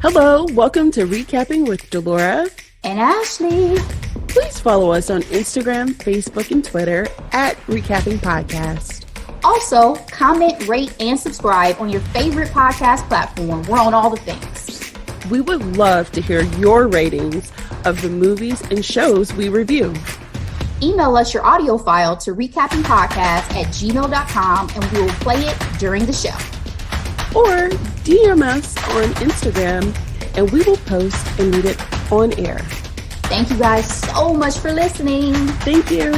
Hello, welcome to Recapping with Delora and Ashley. Please follow us on Instagram, Facebook, and Twitter at Recapping Podcast. Also, comment, rate, and subscribe on your favorite podcast platform. We're on all the things. We would love to hear your ratings of the movies and shows we review. Email us your audio file to recappingpodcast@gmail.com and we will play it during the show. Or DM us on Instagram and we will post and read it on air. Thank you guys so much for listening. Thank you.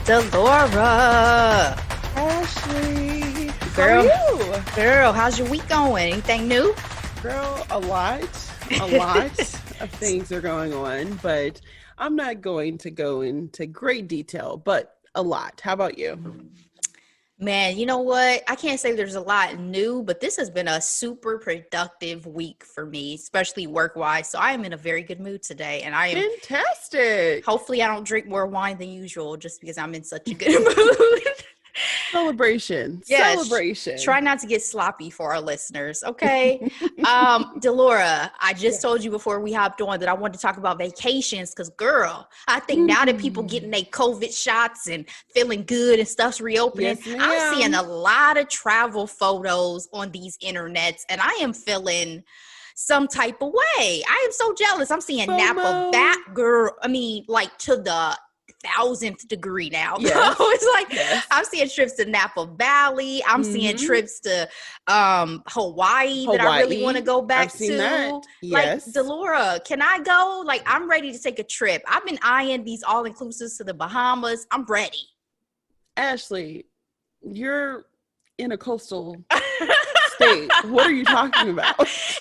Delora. Ashley. Girl, how are you? Girl, how's your week going? Anything new? Girl, a lot of things are going on, but I'm not going to go into great detail, but a lot. How about you? Man, you know what? I can't say there's a lot new, but this has been a super productive week for me, especially work-wise. So I am in a very good mood today, and I am fantastic. Hopefully I don't drink more wine than usual just because I'm in such a good mood. Celebration. Try not to get sloppy for our listeners, okay? Delora, I just told you before we hopped on that I wanted to talk about vacations because, girl, I think now that people getting their COVID shots and feeling good and stuff's reopening, yes, I'm seeing a lot of travel photos on these internets, and I am feeling some type of way. I am so jealous. I'm seeing Napa back, girl. I mean, like to the 1,000th degree now. Yes. It's like I'm seeing trips to Napa Valley. I'm seeing trips to Hawaii that I really want to go back to. That. Yes. Like, Delora, can I go? Like, I'm ready to take a trip. I've been eyeing these all-inclusives to the Bahamas. I'm ready. Ashley, you're in a coastal state. What are you talking about?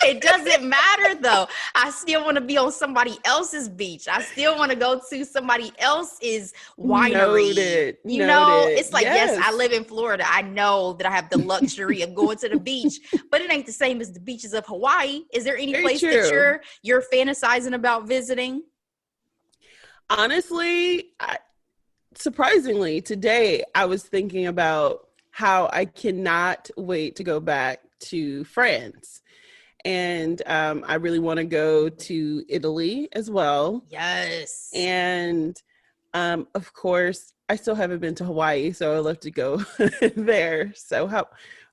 It doesn't matter though. I still want to be on somebody else's beach. I still want to go to somebody else's winery. Noted. It's like, yes, I live in Florida. I know that I have the luxury of going to the beach, but it ain't the same as the beaches of Hawaii. Is there any place that you're fantasizing about visiting? Honestly, surprisingly, today I was thinking about how I cannot wait to go back to France. And I really want to go to Italy as well. Yes. And of course, I still haven't been to Hawaii, so I'd love to go there. So how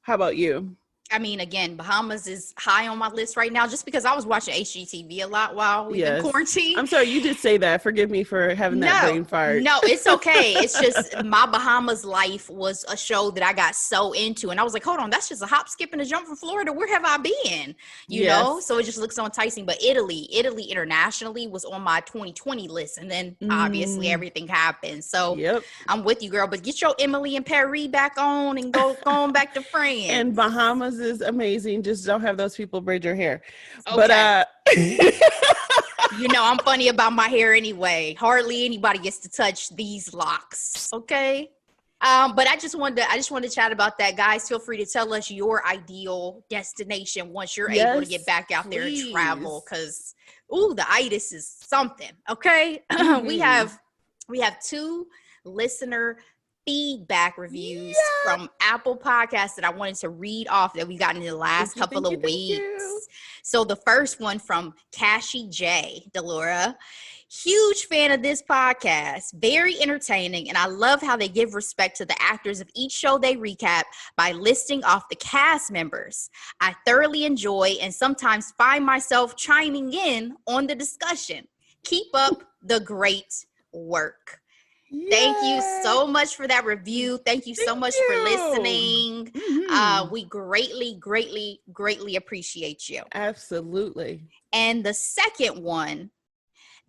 about you? I mean, again, Bahamas is high on my list right now just because I was watching HGTV a lot while we've been quarantined. I'm sorry, you did say that. Forgive me for having that brain fart. No, it's okay. It's just my Bahamas life was a show that I got so into. And I was like, hold on, that's just a hop, skip, and a jump from Florida. Where have I been? You know? So it just looks so enticing. But Italy internationally was on my 2020 list. And then obviously everything happened. So I'm with you, girl. But get your Emily and Paris back on and go on back to France. And Bahamas is amazing. Just don't have those people braid your hair. Okay. But you know, I'm funny about my hair anyway. Hardly anybody gets to touch these locks. Okay. But I just wanted to chat about that. Guys, feel free to tell us your ideal destination once you're able to get back out there and travel. Cause the itis is something. Okay. We have 2 listener feedback reviews from Apple Podcasts that I wanted to read off that we got in the last couple of weeks. So the first one from Cashy J, Delora. Huge fan of this podcast. Very entertaining, and I love how they give respect to the actors of each show they recap by listing off the cast members. I thoroughly enjoy and sometimes find myself chiming in on the discussion. Keep up the great work. Yay. Thank you so much for that review. Thank you so much for listening. We greatly appreciate you. Absolutely. And the second one,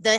the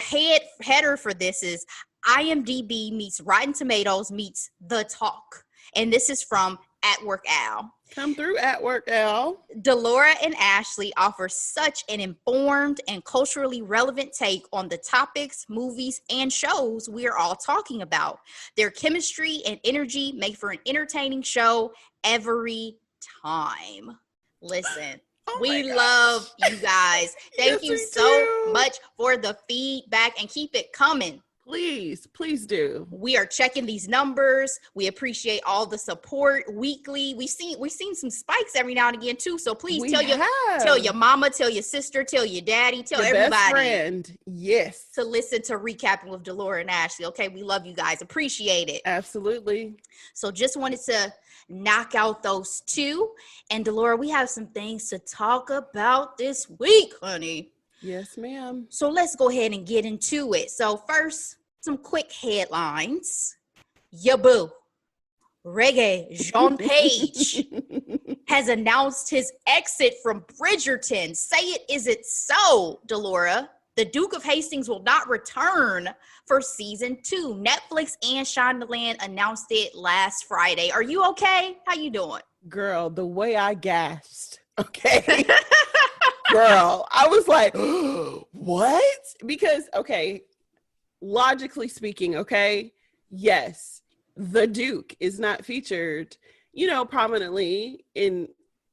header for this is IMDb meets Rotten Tomatoes meets The Talk. And this is from At Work Al. Come through, At Work Al. Delora and Ashley offer such an informed and culturally relevant take on the topics, movies, and shows we are all talking about. Their chemistry and energy make for an entertaining show every time. Listen. We love you guys. Thank you so much for the feedback and keep it coming. Please do. We are checking these numbers. We appreciate all the support weekly. We've seen some spikes every now and again too. So please tell your mama, tell your sister, tell your daddy, tell your everybody. Best friend. Yes. To listen to Recapping with Delora and Ashley. Okay, we love you guys. Appreciate it. Absolutely. So just wanted to knock out those two. And Delora, we have some things to talk about this week, honey. Yes, ma'am. So let's go ahead and get into it. So first, some quick headlines. Ya boo, Reggae Jean Page has announced his exit from Bridgerton. Say it, is it so, Delora? The Duke of Hastings will not return for season 2. Netflix and Shondaland announced it last Friday. Are you okay? How you doing? Girl, the way I gasped. Okay. Girl, I was like, what? Because, okay, logically speaking, okay, yes, the Duke is not featured, prominently in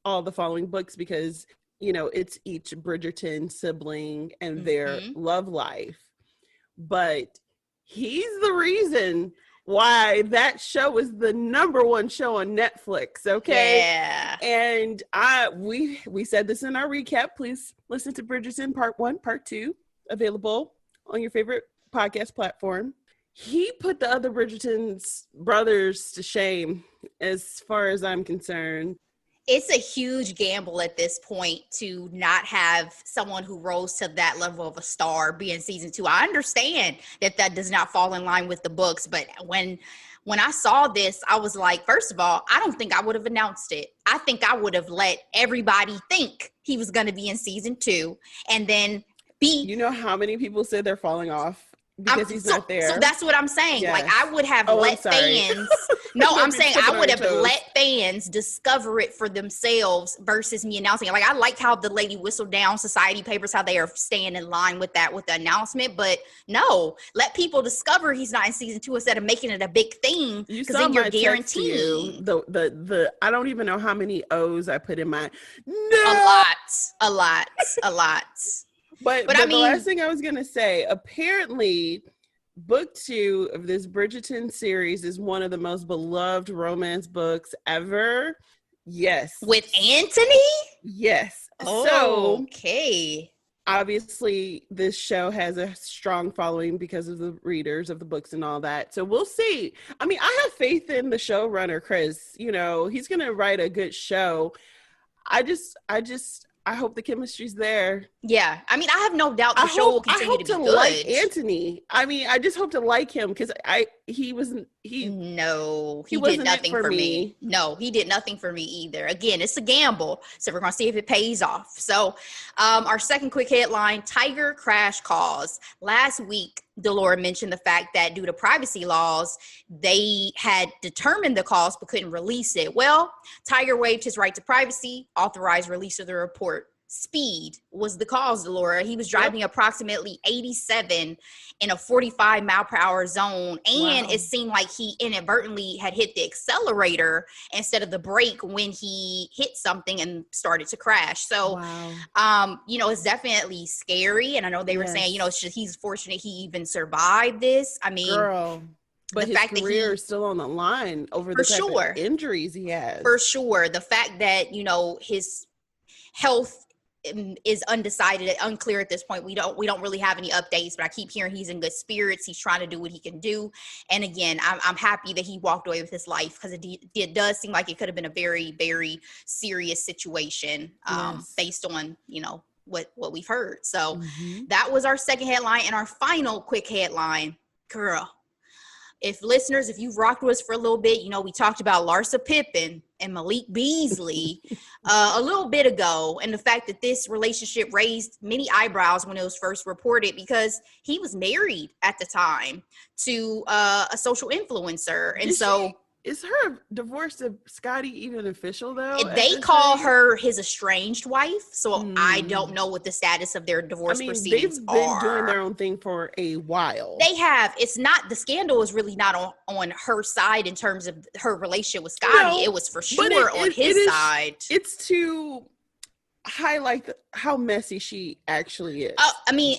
all the following books because, it's each Bridgerton sibling and their love life. But he's the reason why that show is the number one show on Netflix, okay? Yeah. And we said this in our recap. Please listen to Bridgerton Part 1, Part 2, available on your favorite podcast platform. He put the other Bridgerton's brothers to shame, as far as I'm concerned. It's a huge gamble at this point to not have someone who rose to that level of a star be in season 2. I understand that does not fall in line with the books, but when I saw this, I was like, first of all, I don't think I would have announced it. I think I would have let everybody think he was going to be in season 2, and then You know how many people said they're falling off because he's not there? So that's what I'm saying. Yes. Like, I would have let fans. No, I'm saying I would have let fans discover it for themselves versus me announcing it. Like, I like how the lady whistled down Society Papers, how they are staying in line with that, with the announcement. But no, let people discover he's not in season 2 instead of making it a big thing. Because then you're guaranteeing. The I don't even know how many O's I put in my. No! A lot. But I mean, the last thing I was going to say, apparently book 2 of this Bridgerton series is one of the most beloved romance books ever. Yes. With Anthony? Yes. Oh, so, okay. Obviously, this show has a strong following because of the readers of the books and all that. So we'll see. I mean, I have faith in the showrunner, Chris. He's going to write a good show. I hope the chemistry's there. Yeah. I mean, I have no doubt the show will continue to be good. Like Anthony. I mean, I just hope to like him because he did nothing for me. No, he did nothing for me either. Again, it's a gamble. So we're going to see if it pays off. So our second quick headline, Tiger crash cause. Last week, Delora mentioned the fact that due to privacy laws, they had determined the cause but couldn't release it. Well, Tiger waived his right to privacy, authorized release of the report. Speed was the cause, Delora. He was driving approximately 87 in a 45 mile per hour zone. And It seemed like he inadvertently had hit the accelerator instead of the brake when he hit something and started to crash. So, it's definitely scary. And I know they were saying, he's fortunate he even survived this. I mean, girl. But his career is still on the line over the type of injuries he has. For sure. The fact that, his health is undecided, unclear at this point. We don't really have any updates, but I keep hearing he's in good spirits. He's trying to do what he can do. And again, I'm happy that he walked away with his life because it does seem like it could have been a very, very serious situation based on, what we've heard. So that was our second headline. And our final quick headline, girl, if you've rocked with us for a little bit, we talked about Larsa Pippen and Malik Beasley a little bit ago. And the fact that this relationship raised many eyebrows when it was first reported because he was married at the time to a social influencer. And is her divorce of Scotty even official though? They call her his estranged wife. So I don't know what the status of their divorce proceedings are. They've been doing their own thing for a while. They have. It's not, the scandal is really not on her side in terms of her relationship with Scotty. It was for sure on his side. It's to highlight how messy she actually is. I mean,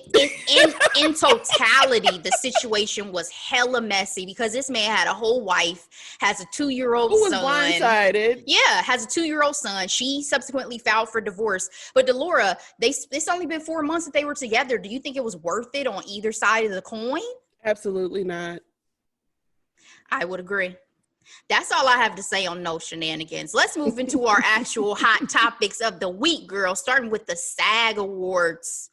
in totality, the situation was hella messy because this man had a whole wife, has a 2-year-old Who was son. blindsided. Yeah, has a 2-year-old son. She subsequently filed for divorce. But Delora, it's only been 4 months that they were together. Do you think it was worth it on either side of the coin? Absolutely not. I would agree. That's all I have to say on no shenanigans. Let's move into our actual hot topics of the week, girl, starting with the SAG Awards.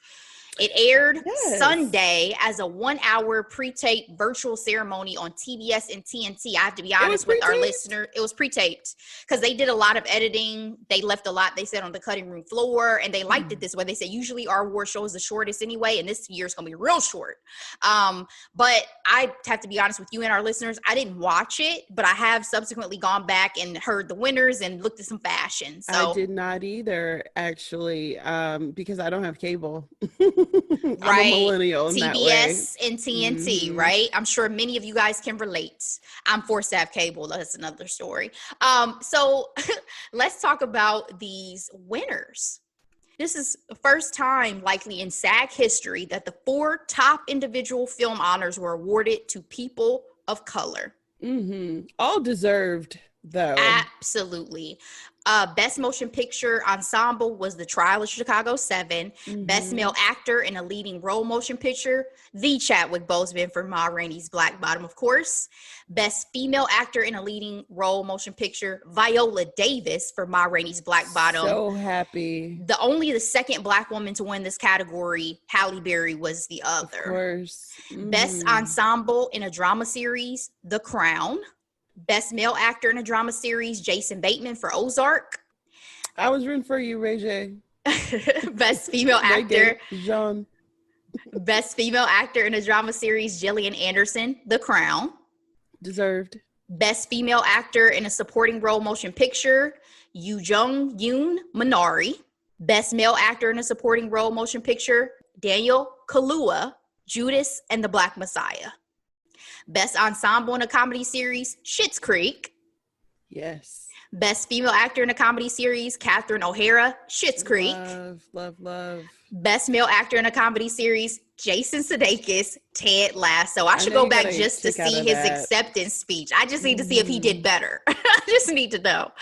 It aired Sunday as a 1-hour pre-taped virtual ceremony on TBS and TNT. I have to be honest with our listener. It was pre-taped because they did a lot of editing. They left a lot, they said, on the cutting room floor, and they liked it this way. They said usually our award show is the shortest anyway, and this year's going to be real short. But I have to be honest with you and our listeners. I didn't watch it, but I have subsequently gone back and heard the winners and looked at some fashion. So I did not either, actually, because I don't have cable. I'm right, a millennial in TBS that way. and TNT, right? I'm sure many of you guys can relate. I'm forced to have cable. That's another story. So let's talk about these winners. This is the first time likely in SAG history that the 4 top individual film honors were awarded to people of color. All deserved, though. Absolutely. Best Motion Picture Ensemble was The Trial of Chicago 7. Best Male Actor in a Leading Role Motion Picture, the Chadwick Boseman for Ma Rainey's Black Bottom, of course. Best Female Actor in a Leading Role Motion Picture, Viola Davis for Ma Rainey's Black Bottom. So happy. The second Black woman to win this category, Halle Berry, was the other. Of course. Best Ensemble in a Drama Series, The Crown. Best Male Actor in a Drama Series, Jason Bateman for Ozark. I was rooting for you, Ray J. Best Female Actor. Jean. Best Female Actor in a Drama Series, Gillian Anderson, The Crown. Deserved. Best Female Actor in a Supporting Role Motion Picture, Yoo Jung-yoon, Minari. Best Male Actor in a Supporting Role Motion Picture, Daniel Kaluuya, Judas and the Black Messiah. Best Ensemble in a Comedy Series, Schitt's Creek. Yes. Best Female Actor in a Comedy Series, Catherine O'Hara, Schitt's Creek. Love. Best Male Actor in a Comedy Series, Jason Sudeikis, Ted Lasso. I should go back just to see his acceptance speech. I just need to see if he did better. I just need to know.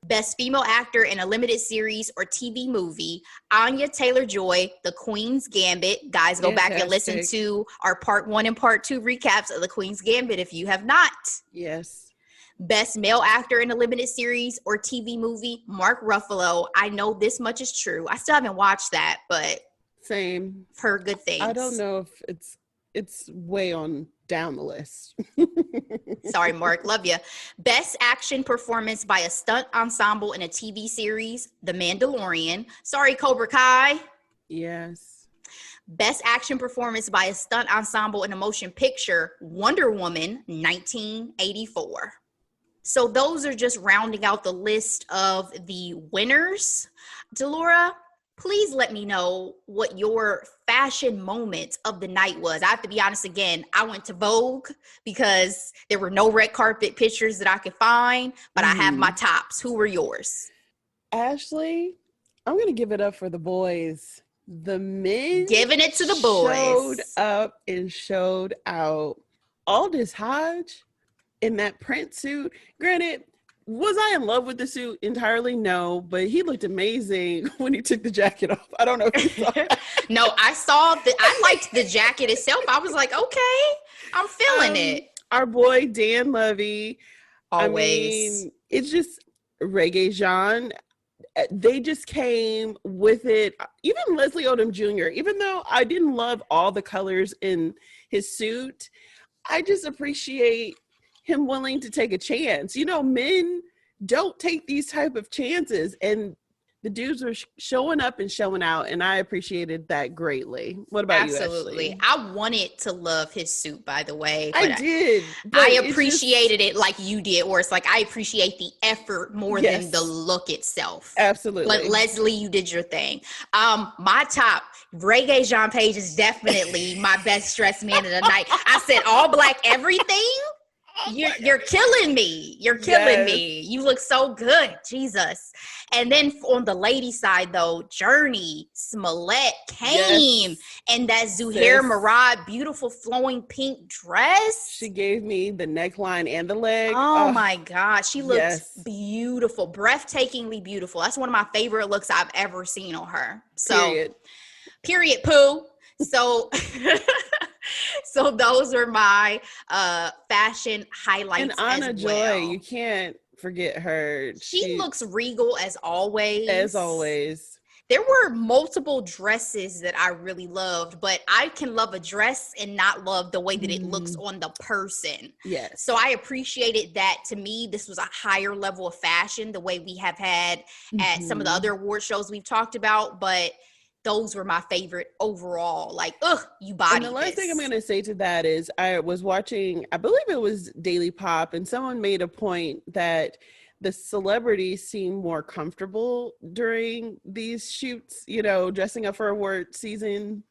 Best Female Actor in a Limited Series or TV Movie, Anya Taylor-Joy, The Queen's Gambit. Guys, go back and listen to our Part 1 and Part 2 recaps of The Queen's Gambit if you have not. Yes. Best Male Actor in a Limited Series or TV Movie, Mark Ruffalo. I know this much is true. I still haven't watched that, but same. I've heard good things. I don't know if it's way on down the list. Sorry, Mark. Love you. Best action performance by a stunt ensemble in a TV series, The Mandalorian. Sorry, Cobra Kai. Yes. Best action performance by a stunt ensemble in a motion picture, Wonder Woman, 1984. So those are just rounding out the list of the winners. Delora, please let me know what your fashion moment of the night was. I have to be honest again. I went to Vogue because there were no red carpet pictures that I could find, but I have my tops. Who were yours? Ashley, I'm going to give it up for the boys. The men giving it to the boys showed up and showed out. Aldous Hodge in that print suit. Granted, was I in love with the suit entirely? No, but he looked amazing when he took the jacket off. I don't know if you saw that. No, I liked the jacket itself. I was like, okay, I'm feeling it. Our boy, Dan Levy. Always. I mean, it's just Reggae Jean. They just came with it. Even Leslie Odom Jr., even though I didn't love all the colors in his suit, I just appreciate him willing to take a chance. You know, men don't take these type of chances, and the dudes were showing up and showing out, and I appreciated that greatly. What about you, Ashley? I wanted to love his suit, by the way. I did. I appreciated it like you did, where it's like I appreciate the effort more than the look itself. Absolutely. But Leslie, you did your thing. My top, Reggae Jean Page is definitely my best dressed man of the night. I said all black everything. You're killing me. You're killing me. You look so good. Jesus. And then on the lady side, though, Journey Smollett came and that Zuhair Murad beautiful flowing pink dress. She gave me the neckline and the leg. Oh my God. She looked beautiful, breathtakingly beautiful. That's one of my favorite looks I've ever seen on her. So, period, poo. So so those are my fashion highlights. And Anna Joy, you can't forget her. She looks regal as always. As always. There were multiple dresses that I really loved, but I can love a dress and not love the way that it looks on the person. Yes. So I appreciated that. To me, this was a higher level of fashion, the way we have had at some of the other award shows we've talked about, but those were my favorite overall. Like, you body. And the last thing I'm going to say to that is I was watching, I believe it was Daily Pop, and someone made a point that the celebrities seem more comfortable during these shoots, you know, dressing up for award season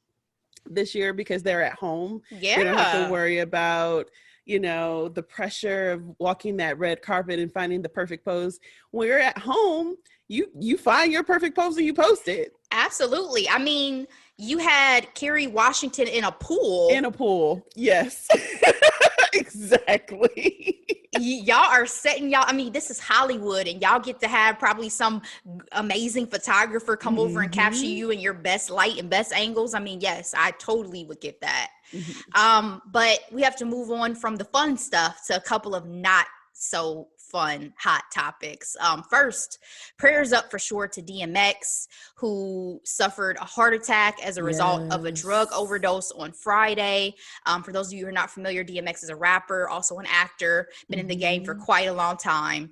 this year because they're at home. Yeah. They don't have to worry about, you know, the pressure of walking that red carpet and finding the perfect pose. When you're at home, you find your perfect pose and you post it. Absolutely. I mean, you had Kerry Washington in a pool. In a pool. Yes. Exactly. Y'all are setting I mean, this is Hollywood and y'all get to have probably some amazing photographer come over and capture you in your best light and best angles. I mean, yes, I totally would get that. But we have to move on from the fun stuff to a couple of not so fun hot topics. First, prayers up for sure to DMX, who suffered a heart attack as a result of a drug overdose on Friday. For those of you who are not familiar, DMX is a rapper, also an actor, been in the game for quite a long time.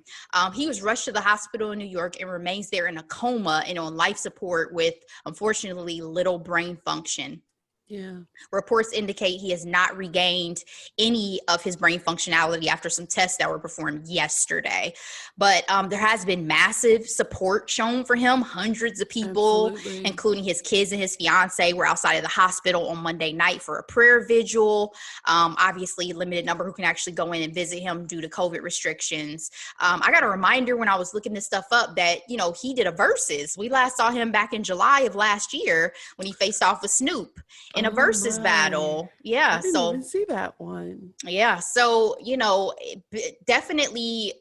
He was rushed to the hospital in New York and remains there in a coma and on life support with, unfortunately, little brain function. Yeah. Reports indicate he has not regained any of his brain functionality after some tests that were performed yesterday. But there has been massive support shown for him. Hundreds of people, including his kids and his fiance, were outside of the hospital on Monday night for a prayer vigil. Obviously, limited number who can actually go in and visit him due to COVID restrictions. I got a reminder when I was looking this stuff up that, you know, he did a versus. We last saw him back in July of last year when he faced off with Snoop in a versus battle. Yeah. I didn't even see that one. Yeah. So, you know, definitely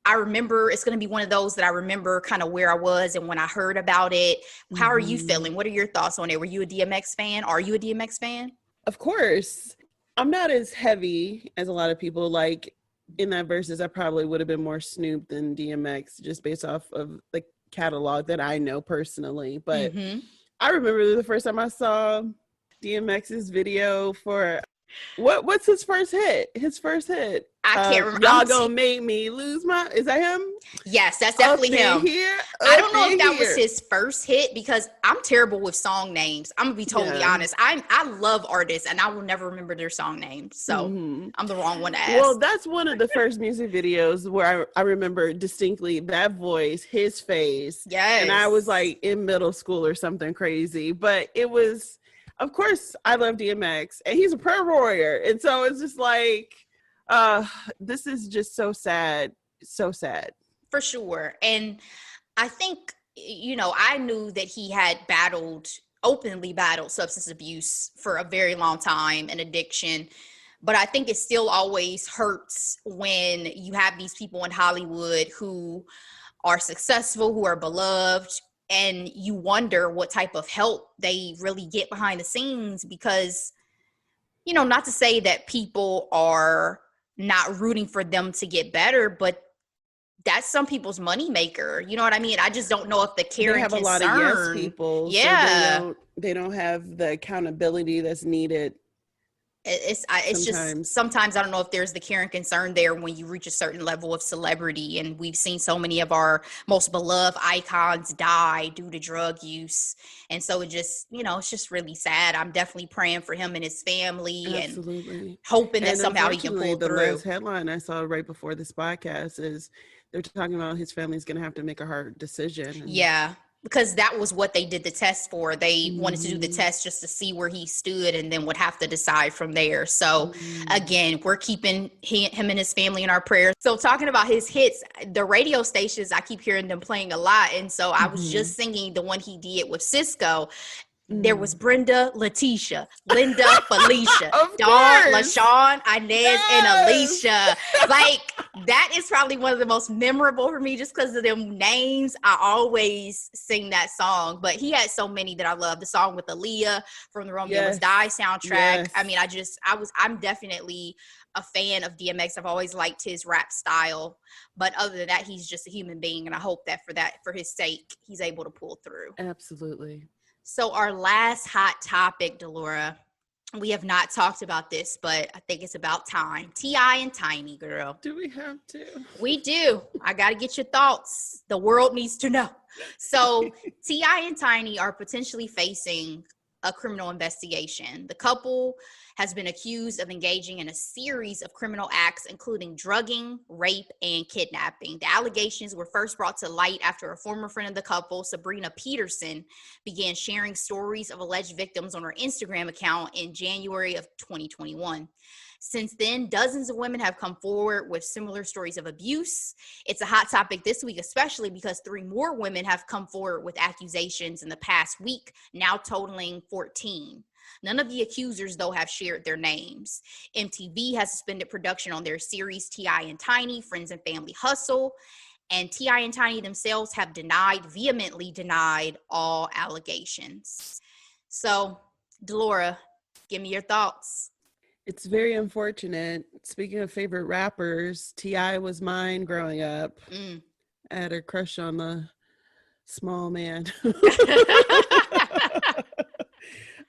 I remember it's going to be one of those that I remember kind of where I was and when I heard about it. How are you feeling? What are your thoughts on it? Were you a DMX fan? Are you a DMX fan? Of course. I'm not as heavy as a lot of people. Like in that versus, I probably would have been more Snoop than DMX just based off of the catalog that I know personally. But I remember the first time I saw DMX's video for what's his first hit? His first hit. I can't remember. Y'all gonna make me lose my. Is that him? Yes, that's definitely him. I don't know if that was his first hit because I'm terrible with song names. I'm gonna be totally honest. I love artists and I will never remember their song names. So I'm the wrong one to ask. Well, that's one of the first music videos where I remember distinctly that voice, his face. Yes. And I was like in middle school or something crazy, but it was. Of course, I love DMX, and he's a prayer warrior. And so it's just like, this is just so sad. So sad. For sure. And I think, you know, I knew that he had openly battled substance abuse for a very long time and addiction. But I think it still always hurts when you have these people in Hollywood who are successful, who are beloved, and you wonder what type of help they really get behind the scenes because, you know, not to say that people are not rooting for them to get better, but that's some people's moneymaker. You know what I mean? I just don't know if the care and concern. They have a lot of yes people. Yeah. So they don't have the accountability that's needed. It's just sometimes I don't know if there's the care and concern there when you reach a certain level of celebrity, and we've seen so many of our most beloved icons die due to drug use, and so it just, you know, it's just really sad. I'm definitely praying for him and his family and hoping that somehow he can pull the through. last headline I saw right before this podcast is they're talking about his family's going to have to make a hard decision. Yeah. because that was what they did the test for. They wanted to do the test just to see where he stood and then would have to decide from there. So again, we're keeping him and his family in our prayers. So talking about his hits, the radio stations, I keep hearing them playing a lot. And so I was just singing the one he did with Cisco. There was Brenda, Letitia, Linda, Felicia, Dawn, LaShawn, Inez, and Alicia. Like, that is probably one of the most memorable for me just because of them names. I always sing that song, but he had so many that I love. The song with Aaliyah from the Romeo Must Die soundtrack. Yes. I mean, I'm definitely a fan of DMX. I've always liked his rap style, but other than that, he's just a human being. And I hope that for his sake, he's able to pull through. Absolutely. So our last hot topic, Delora, we have not talked about this, but I think it's about time. T.I. and Tiny, girl. Do we have to? We do. I got to get your thoughts. The world needs to know. So T.I. and Tiny are potentially facing a criminal investigation. The couple has been accused of engaging in a series of criminal acts, including drugging, rape, and kidnapping. The allegations were first brought to light after a former friend of the couple, Sabrina Peterson, began sharing stories of alleged victims on her Instagram account in January of 2021. Since then, dozens of women have come forward with similar stories of abuse. It's a hot topic this week, especially because 3 more women have come forward with accusations in the past week, now totaling 14. None of the accusers, though, have shared their names. MTV has suspended production on their series T.I. and Tiny, Friends and Family Hustle, and T.I. and Tiny themselves have vehemently denied all allegations. So, Delora, give me your thoughts. It's very unfortunate. Speaking of favorite rappers, T.I. was mine growing up. I had a crush on the small man.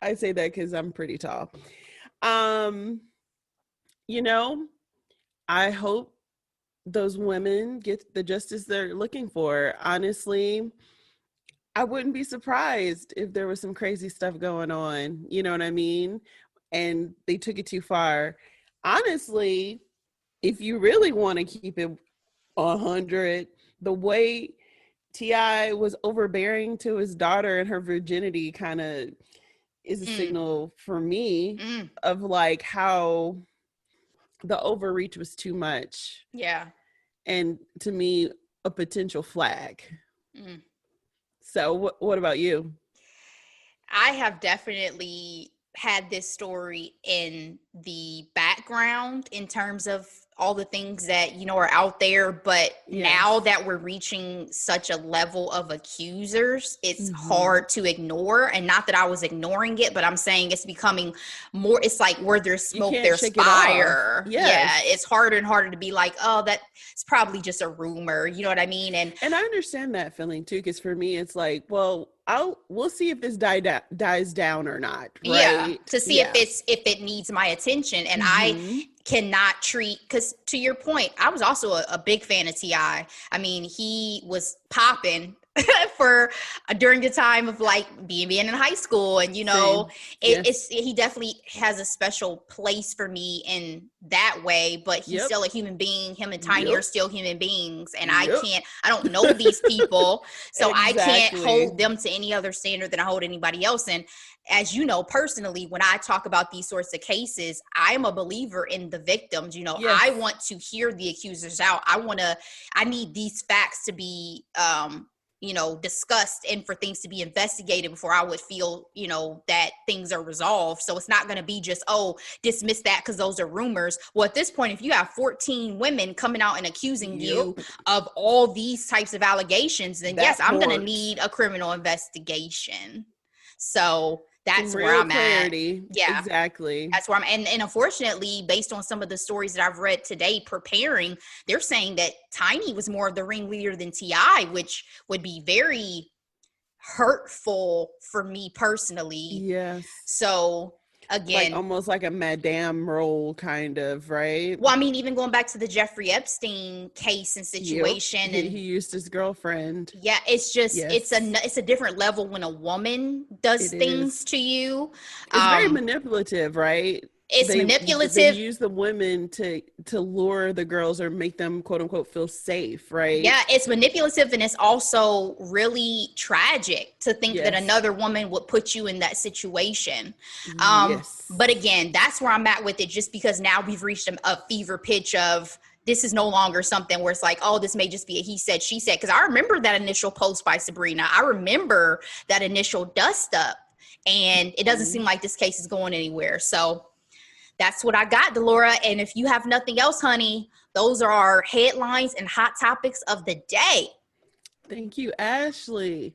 I say that because I'm pretty tall. I hope those women get the justice they're looking for. Honestly, I wouldn't be surprised if there was some crazy stuff going on. You know what I mean? And they took it too far. Honestly, if you really want to keep it 100, the way T.I. was overbearing to his daughter and her virginity kind of is a signal for me of like how the overreach was too much. Yeah. And to me, a potential flag. So what about you? I have definitely had this story in the background in terms of all the things that, are out there. But now that we're reaching such a level of accusers, it's hard to ignore. And not that I was ignoring it, but I'm saying it's becoming more, it's like where there's smoke, there's fire. Yeah. It's harder and harder to be like, oh, that's probably just a rumor. You know what I mean? And I understand that feeling too, because for me, it's like, well, we'll see if this dies down or not. Right? Yeah. To see if it needs my attention. And I cannot treat, because to your point, I was also a big fan of T.I. I mean, he was popping for during the time of like being in high school, and he definitely has a special place for me in that way. But he's still a human being. Him and Tiny are still human beings, and I don't know these people, so I can't hold them to any other standard than I hold anybody else. And as you know, personally, when I talk about these sorts of cases, I'm a believer in the victims. I want to hear the accusers out. I need these facts to be discussed and for things to be investigated before I would feel, that things are resolved. So it's not going to be just, dismiss that because those are rumors. Well, at this point, if you have 14 women coming out and accusing you of all these types of allegations, then I'm going to need a criminal investigation. So that's where I'm at. Yeah, exactly. That's where I'm at. And unfortunately, based on some of the stories that I've read today preparing, they're saying that Tiny was more of the ringleader than T.I., which would be very hurtful for me personally. Yes. So again, like almost like a madame role kind of, right? Well, I mean, even going back to the Jeffrey Epstein case and situation, and he used his girlfriend. Yeah, it's just it's a different level when a woman does things to you. It's very manipulative, right? It's they manipulative. use the women to lure the girls or make them quote unquote feel safe, right? Yeah, it's manipulative, and it's also really tragic to think that Yes. another woman would put you in that situation. Yes. But again, that's where I'm at with it, just because now we've reached a fever pitch of this is no longer something where it's like, oh, this may just be a he said, she said. Because I remember that initial post by Sabrina. I remember that initial dust up, and it doesn't seem like this case is going anywhere. So that's what I got, Delora. And if you have nothing else, honey, those are our headlines and hot topics of the day. Thank you, Ashley.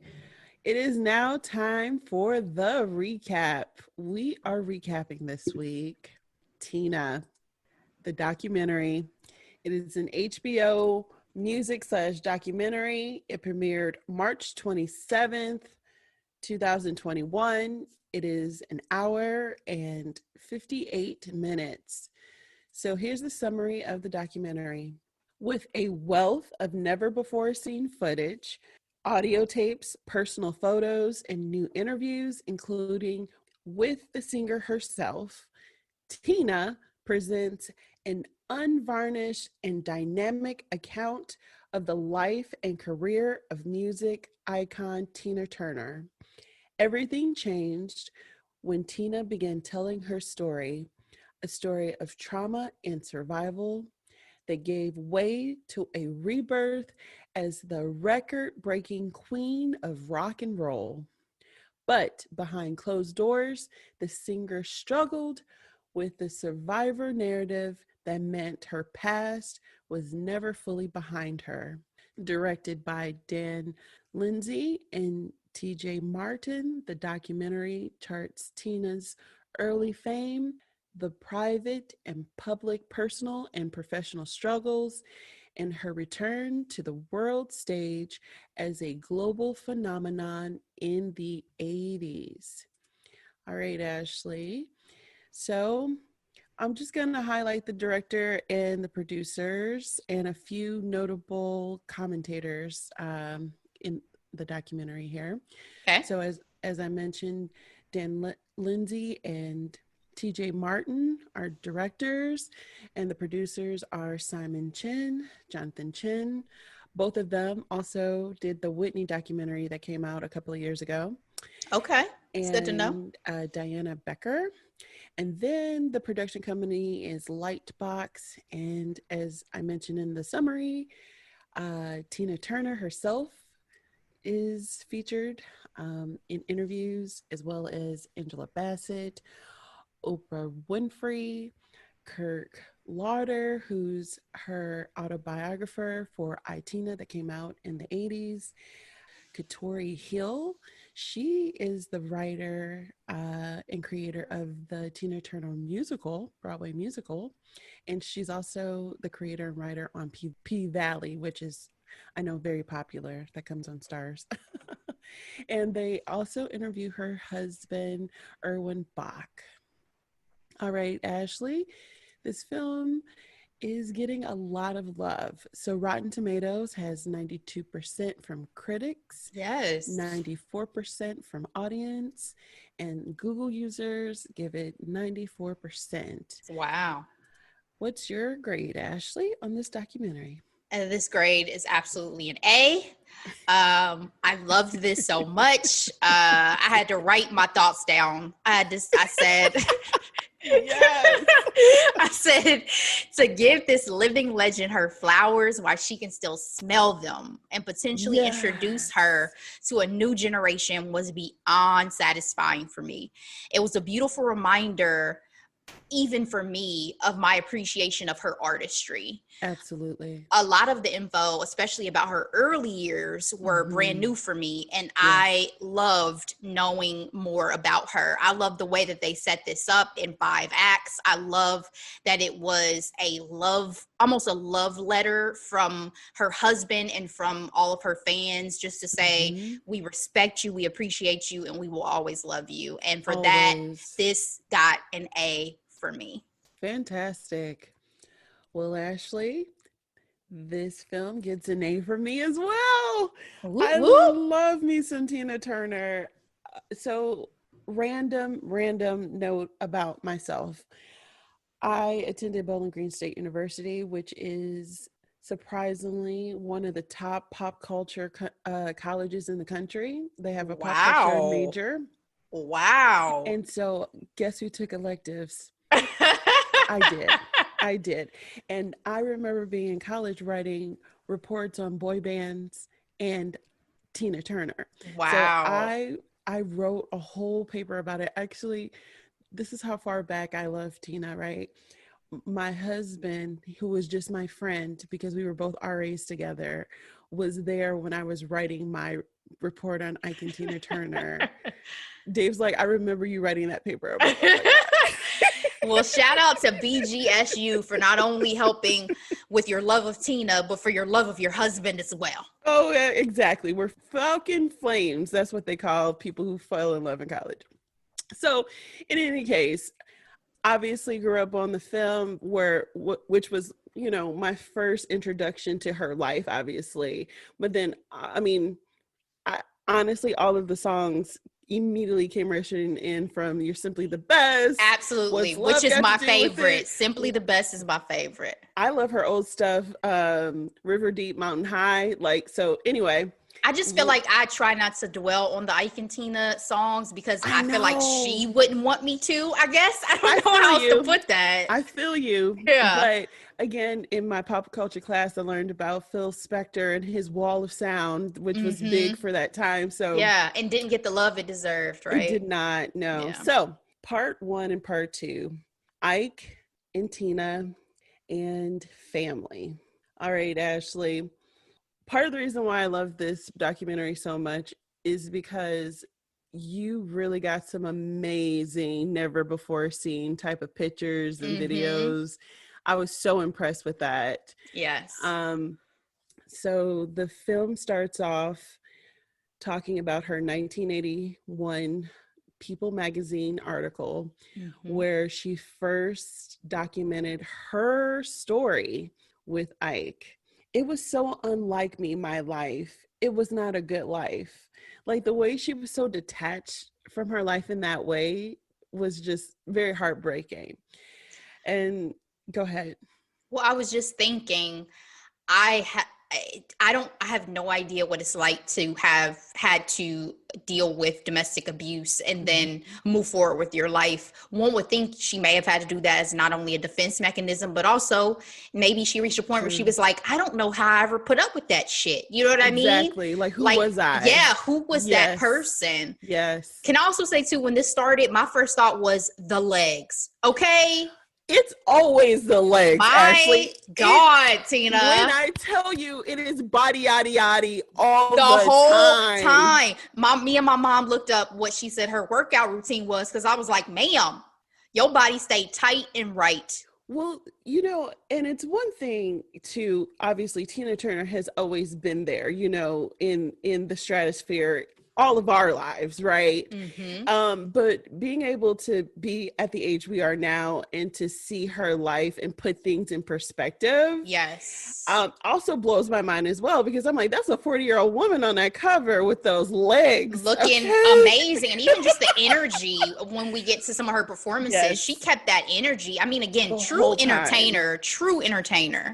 It is now time for the recap. We are recapping this week Tina, the documentary. It is an HBO music / documentary. It premiered March 27th, 2021. It is an hour and 58 minutes. So here's the summary of the documentary. With a wealth of never before seen footage, audio tapes, personal photos, and new interviews, including with the singer herself, Tina presents an unvarnished and dynamic account of the life and career of music icon Tina Turner. Everything changed when Tina began telling her story, a story of trauma and survival that gave way to a rebirth as the record-breaking queen of rock and roll. But behind closed doors, the singer struggled with the survivor narrative that meant her past was never fully behind her. Directed by Dan Lindsay and TJ Martin, the documentary charts Tina's early fame, the private and public, personal and professional struggles, and her return to the world stage as a global phenomenon in the 80s. All right, Ashley. So I'm just going to highlight the director and the producers and a few notable commentators in the documentary here. Okay. So as I mentioned, Dan Lindsay and TJ Martin are directors, and the producers are Simon Chin, Jonathan Chin. Both of them also did the Whitney documentary that came out a couple of years ago. Okay. It's and good to know. Diana Becker. And then the production company is Lightbox. And as I mentioned in the summary, Tina Turner herself is featured in interviews, as well as Angela Bassett, Oprah Winfrey, Kirk Lauder, who's her autobiographer for I, Tina that came out in the 80s. Katori Hill, she is the writer and creator of the Tina Turner musical, Broadway musical. And she's also the creator and writer on P-Valley, which is, I know, very popular. That comes on Stars. And they also interview her husband, Erwin Bach. All right, Ashley, this film is getting a lot of love. So Rotten Tomatoes has 92% from critics, Yes, 94% from audience, and Google users give it 94%. wow. What's your grade, Ashley, on this documentary? And this grade is absolutely an A. I loved this so much. I had to write my thoughts down. I said, Yes. I said, to give this living legend her flowers while she can still smell them and potentially introduce her to a new generation was beyond satisfying for me. It was a beautiful reminder, even for me, of my appreciation of her artistry. Absolutely. A lot of the info, especially about her early years, were brand new for me. And I loved knowing more about her. I love the way that they set this up in 5 acts. I love that it was almost a love letter from her husband and from all of her fans, just to say, we respect you, we appreciate you, and we will always love you. And for that, this got an A for me. Fantastic. Well, Ashley, this film gets an A for me as well. Whoop, I whoop. love me some Tina Turner. So random note about myself. I attended Bowling Green State University, which is surprisingly one of the top pop culture colleges in the country. They have a pop culture major. Wow. And so guess who took electives? I did. And I remember being in college writing reports on boy bands and Tina Turner. Wow. So I wrote a whole paper about it. Actually, this is how far back I love Tina, right? My husband, who was just my friend because we were both RAs together, was there when I was writing my report on Ike and Tina Turner. Dave's like, I remember you writing that paper. Like, oh my God. Well, shout out to BGSU for not only helping with your love of Tina, but for your love of your husband as well. Oh, yeah, exactly. We're Falcon Flames. That's what they call people who fell in love in college. So in any case, obviously grew up on the film which was, you know, my first introduction to her life, obviously. But then, I mean, honestly, all of the songs immediately came rushing in from You're Simply the Best. Absolutely. Which is my favorite. Simply the Best is my favorite. I love her old stuff. River Deep, Mountain High. Like, so anyway. I just feel like I try not to dwell on the Ike and Tina songs because I feel like she wouldn't want me to, I guess. I don't know how else to put that. I feel you. Yeah. But again, in my pop culture class, I learned about Phil Spector and his wall of sound, which was big for that time. So yeah, and didn't get the love it deserved, right? It did not, no. Yeah. So part 1 and part 2, Ike and Tina and family. All right, Ashley. Part of the reason why I love this documentary so much is because you really got some amazing, never before seen type of pictures and videos. I was so impressed with that. Yes. So the film starts off talking about her 1981 People magazine article where she first documented her story with Ike. It was so unlike me, my life. It was not a good life. Like the way she was so detached from her life in that way was just very heartbreaking. And go ahead. Well, I was just thinking, I have no idea what it's like to have had to deal with domestic abuse and then move forward with your life. One would think she may have had to do that as not only a defense mechanism, but also maybe she reached a point where she was like, I don't know how I ever put up with that shit. You know what I mean? Exactly. Like, who was I? Yeah, who was that person? Yes. Can I also say, too, when this started, my first thought was the legs. Okay? It's always the legs, Ashley. God, Tina. When I tell you, it is body, yaddy, yaddy all the whole time. Me and my mom looked up what she said her workout routine was because I was like, ma'am, your body stayed tight and right. Well, you know, and it's one thing to, obviously, Tina Turner has always been there, you know, in the stratosphere all of our lives, right? But being able to be at the age we are now and to see her life and put things in perspective, yes, also blows my mind as well, because I'm like, that's a 40-year-old woman on that cover with those legs looking amazing. And even just the energy when we get to some of her performances, she kept that energy. I mean, again, true entertainer.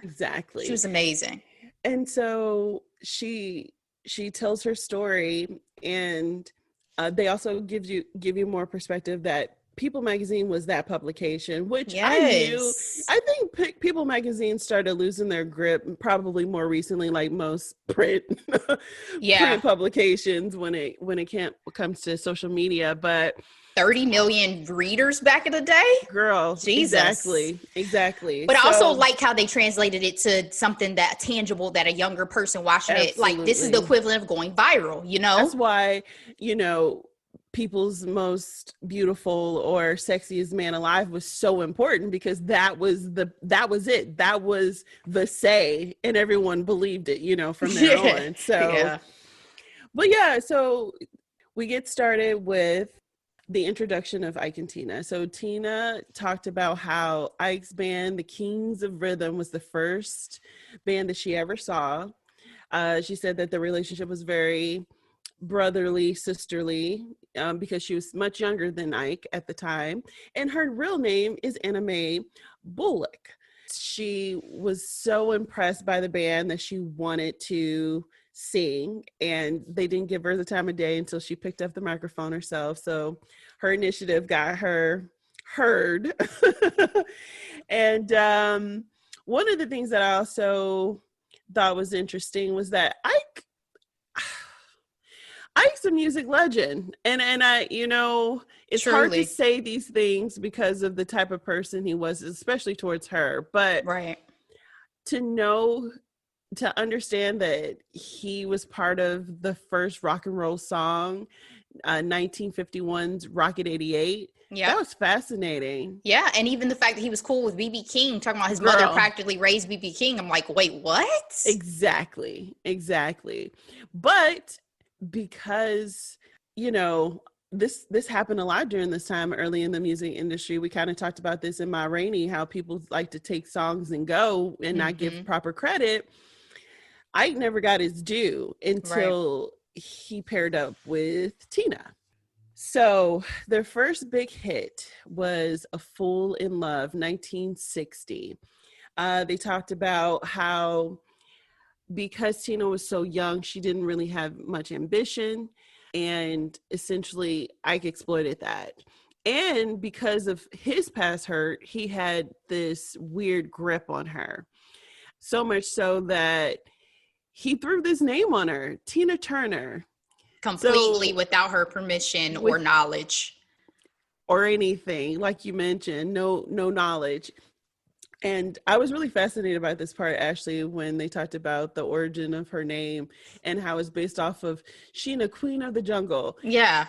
Exactly. She was amazing. And so she tells her story, and they also give you more perspective that People magazine was that publication, which I knew. I think People magazine started losing their grip probably more recently, like most print publications when it comes to social media. But 30 million readers back in the day, girl. Jesus. Exactly. But I also like how they translated it to something that tangible, that a younger person watching it, like, this is the equivalent of going viral, you know? That's why, you know, People's Most Beautiful or Sexiest Man Alive was so important, because that was it. That was the say, and everyone believed it, you know, from there on. So, but yeah, so we get started with the introduction of Ike and Tina. So Tina talked about how Ike's band, the Kings of Rhythm, was the first band that she ever saw. She said that the relationship was very brotherly, sisterly, because she was much younger than Ike at the time. And her real name is Anna Mae Bullock. She was so impressed by the band that she wanted to sing, and they didn't give her the time of day until she picked up the microphone herself. So her initiative got her heard. And one of the things that I also thought was interesting was that Ike's a music legend, and I, it's hard to say these things because of the type of person he was, especially towards her. But right. To understand that he was part of the first rock and roll song, 1951's Rocket 88. Yeah, that was fascinating. Yeah, and even the fact that he was cool with B.B. King, talking about his mother practically raised B.B. King. I'm like, wait, what? Exactly. But because, this happened a lot during this time early in the music industry. We kind of talked about this in Ma Rainey, how people like to take songs and go and not give proper credit. Ike never got his due until he paired up with Tina. So their first big hit was A Fool in Love, 1960. They talked about how because Tina was so young, she didn't really have much ambition. And essentially, Ike exploited that. And because of his past hurt, he had this weird grip on her. So much so that he threw this name on her, Tina Turner. Completely without her permission or knowledge. Or anything, like you mentioned, no knowledge. And I was really fascinated by this part, Ashley, when they talked about the origin of her name and how it's based off of Sheena, Queen of the Jungle. Yeah.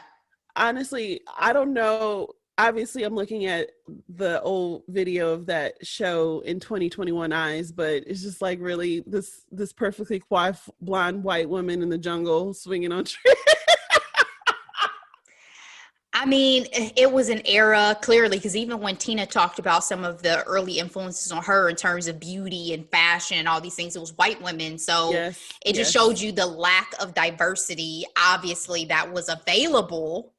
Honestly, I don't know. Obviously, I'm looking at the old video of that show in 2021 eyes, but it's just like really this perfectly quiet, blonde, white woman in the jungle swinging on trees. I mean, it was an era, clearly, because even when Tina talked about some of the early influences on her in terms of beauty and fashion and all these things, it was white women. So it just showed you the lack of diversity, obviously, that was available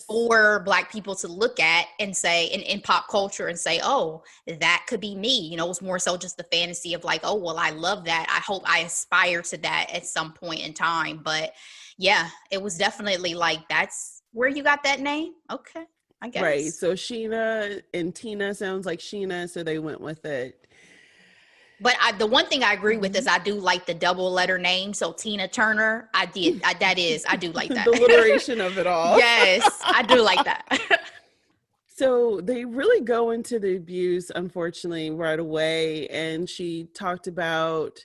for Black people to look at and say, in pop culture and say, oh, that could be me. It was more so just the fantasy of like, oh, well, I love that. I hope I aspire to that at some point in time. But yeah, it was definitely like, that's where you got that name? Okay, I guess. Right. So Sheena and Tina sounds like Sheena, so they went with it. But the one thing I agree with is I do like the double letter name. So Tina Turner, I do like that. The alliteration of it all. Yes, I do like that. So they really go into the abuse, unfortunately, right away. And she talked about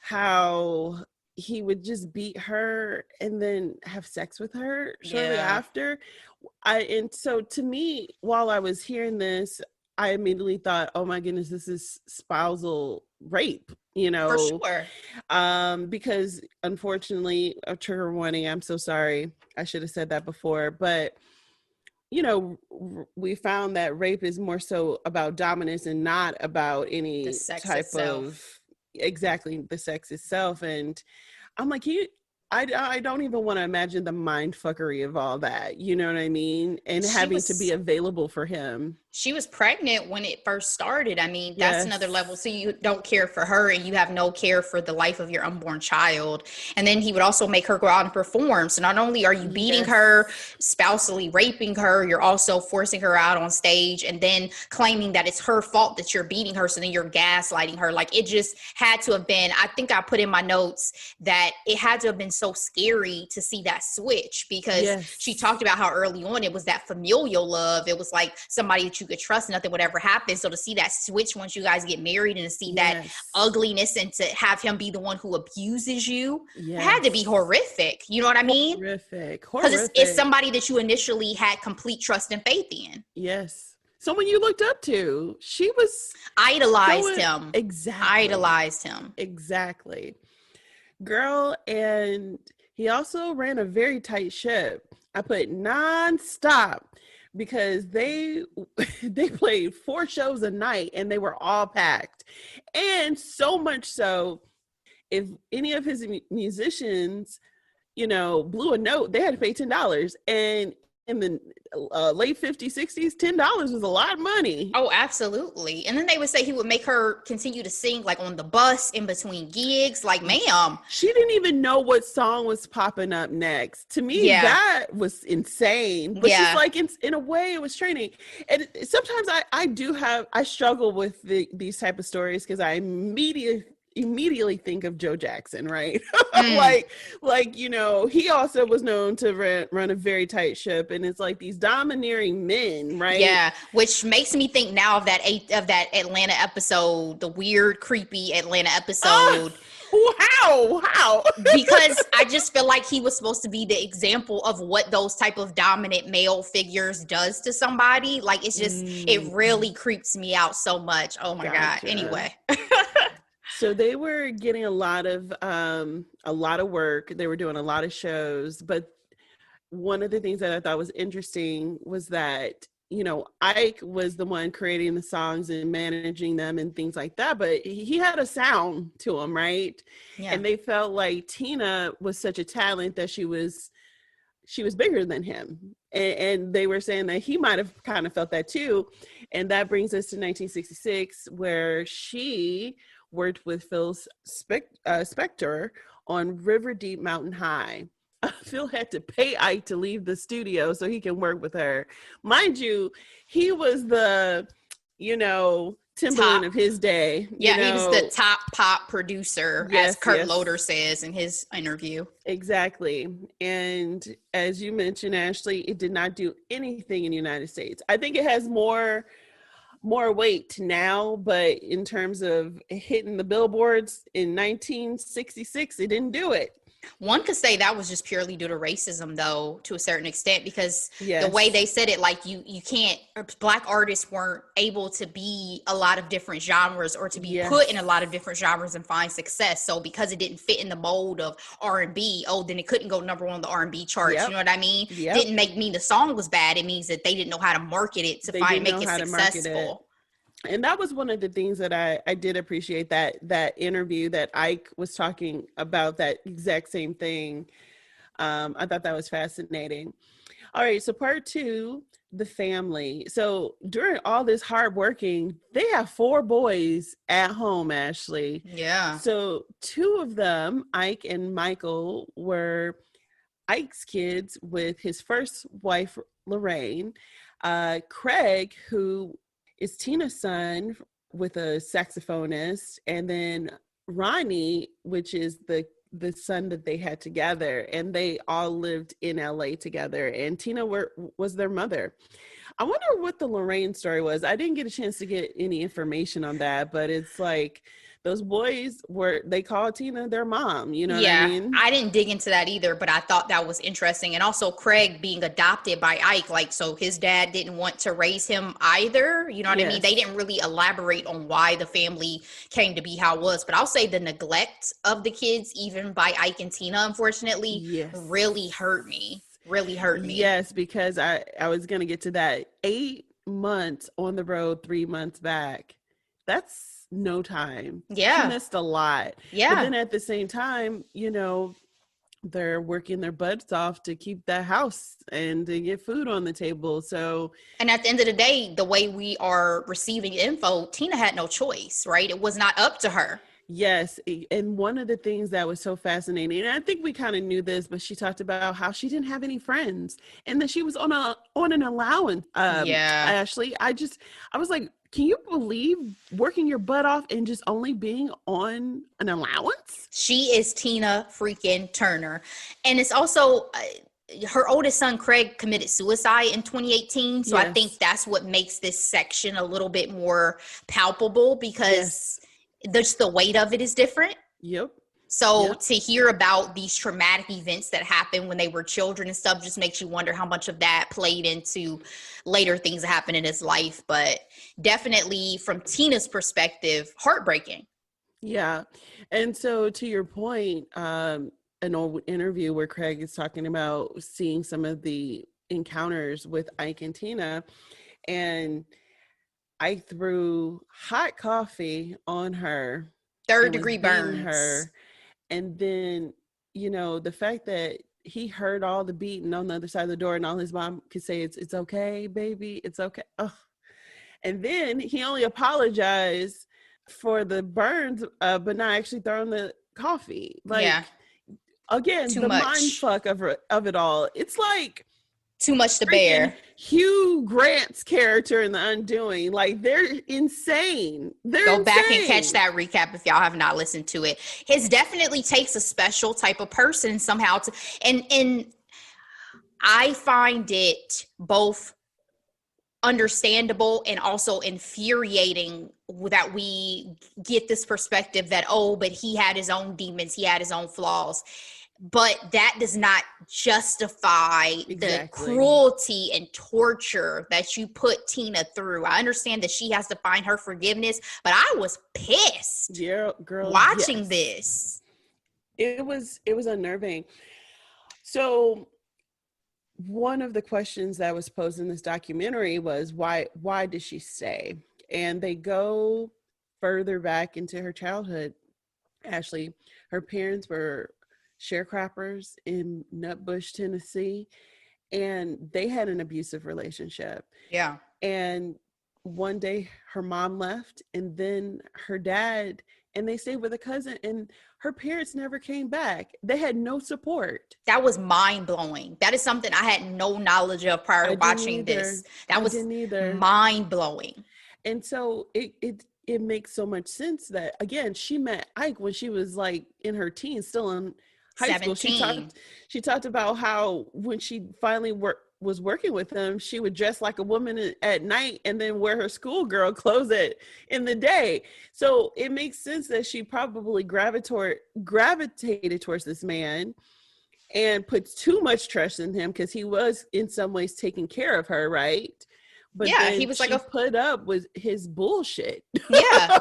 how he would just beat her and then have sex with her shortly after. And so to me, while I was hearing this, I immediately thought, oh my goodness, this is spousal rape, For sure. Because unfortunately, a trigger warning, I'm so sorry. I should have said that before, but we found that rape is more so about dominance and not about any type of the sex itself. And I'm like, I don't even want to imagine the mind fuckery of all that. You know what I mean? And having to be available for him. She was pregnant when it first started. I mean, that's another level. So you don't care for her and you have no care for the life of your unborn child. And then he would also make her go out and perform. So not only are you beating her, spousally raping her, you're also forcing her out on stage and then claiming that it's her fault that you're beating her. So then you're gaslighting her. Like, it just had to have been, I think I put in my notes that it had to have been so scary to see that switch, because she talked about how early on it was that familial love. It was like somebody that you could trust, nothing would ever happen. So to see that switch once you guys get married and to see that ugliness and to have him be the one who abuses you, it had to be horrific. You know what I mean? Horrific. Because it's somebody that you initially had complete trust and faith in. Yes. Someone you looked up to. She was idolized him. Exactly. Idolized him. Exactly. Girl, and he also ran a very tight ship. I put nonstop because they played 4 shows a night and they were all packed. And so much so, if any of his musicians, blew a note, they had to pay $10. And in the late 50s, 60s, $10 was a lot of money. Oh, absolutely. And then they would say he would make her continue to sing like on the bus in between gigs. Like, ma'am. She didn't even know what song was popping up next. To me, that was insane. But she's like, in a way, it was training. And sometimes I struggle with these type of stories because I immediately think of Joe Jackson, right? like he also was known to run a very tight ship, and it's like these domineering men, right? Yeah, which makes me think now of that Atlanta episode, the weird, creepy Atlanta episode. How? Because I just feel like he was supposed to be the example of what those type of dominant male figures does to somebody. Like, it's just it really creeps me out so much. Oh my God. Anyway. So they were getting a lot of work. They were doing a lot of shows. But one of the things that I thought was interesting was that, Ike was the one creating the songs and managing them and things like that. But he had a sound to him, right? Yeah. And they felt like Tina was such a talent that she was bigger than him. And they were saying that he might have kind of felt that too. And that brings us to 1966, where she worked with Phil Spector on River Deep Mountain High. Phil had to pay Ike to leave the studio so he can work with her. Mind you, he was the, Timbaland of his day. Yeah, he was the top pop producer, as Kurt Loder says in his interview. Exactly. And as you mentioned, Ashley, it did not do anything in the United States. I think it has more weight now, but in terms of hitting the billboards in 1966, it didn't do it. One could say that was just purely due to racism, though, to a certain extent, because the way they said it, like you can't, Black artists weren't able to be a lot of different genres or to be put in a lot of different genres and find success. So because it didn't fit in the mold of R&B, then it couldn't go number one on the R&B charts. You know what I mean? Didn't mean the song was bad. It means that they didn't know how to market it to make it successful. And that was one of the things that I did appreciate, that interview that Ike was talking about, that exact same thing. I thought that was fascinating. All right. So part 2, the family. So during all this hard working, they have 4 boys at home, Ashley. Yeah. So 2 of them, Ike and Michael, were Ike's kids with his first wife, Lorraine. Craig, who is Tina's son with a saxophonist, and then Ronnie, which is the son that they had together, and they all lived in LA together, and Tina was their mother. I wonder what the Lorraine story was. I didn't get a chance to get any information on that, but it's like those boys they called Tina their mom, what I mean? I didn't dig into that either, but I thought that was interesting. And also Craig being adopted by Ike, like, so his dad didn't want to raise him either. You know what I mean? They didn't really elaborate on why the family came to be how it was, but I'll say the neglect of the kids, even by Ike and Tina, unfortunately, really hurt me. Yes, because I was going to get to that. 8 months on the road, 3 months back. That's no time. Yeah. She missed a lot. Yeah. But then at the same time, they're working their butts off to keep that house and to get food on the table. So, and at the end of the day, the way we are receiving info, Tina had no choice, right? It was not up to her. Yes. And one of the things that was so fascinating, and I think we kind of knew this, but she talked about how she didn't have any friends and that she was on an allowance. Ashley, I was like, can you believe working your butt off and just only being on an allowance? She is Tina freaking Turner. And it's also her oldest son, Craig, committed suicide in 2018. So I think that's what makes this section a little bit more palpable, because the weight of it is different. Yep. So to hear about these traumatic events that happened when they were children and stuff just makes you wonder how much of that played into later things that happened in his life. But definitely from Tina's perspective, heartbreaking. Yeah. And so to your point, an old interview where Craig is talking about seeing some of the encounters with Ike and Tina, and Ike threw hot coffee on her. 3rd-degree burns. Her. And then, the fact that he heard all the beating on the other side of the door, and all his mom could say, it's okay, baby, it's okay. Ugh. And then he only apologized for the burns, but not actually throwing the coffee. Like, again, Too the much. mind fuck of it all. It's like too much to bear. Hugh Grant's character in The Undoing, like, they're insane. Go back and catch that recap if y'all have not listened to it. His definitely takes a special type of person somehow to, and I find it both understandable and also infuriating that we get this perspective that, oh, but he had his own demons, he had his own flaws. But that does not justify the cruelty and torture that you put Tina through. I understand that she has to find her forgiveness, but I was pissed girl, watching this. It was unnerving. So one of the questions that was posed in this documentary was, why did she stay? And they go further back into her childhood. Ashley, her parents were sharecroppers in Nutbush, Tennessee, and they had an abusive relationship. Yeah. And one day her mom left, and then her dad, and they stayed with a cousin, and her parents never came back. They had no support. That was mind-blowing. That is something I had no knowledge of prior to watching this. That was mind-blowing. And so it makes so much sense that, again, she met Ike when she was like in her teens, still in high 17. school. She talked about how when she finally was working with him, she would dress like a woman at night and then wear her schoolgirl clothes in the day. So it makes sense that she probably gravitated towards this man and puts too much trust in him, because he was in some ways taking care of her, right? But yeah, he was like put up with his bullshit. Yeah.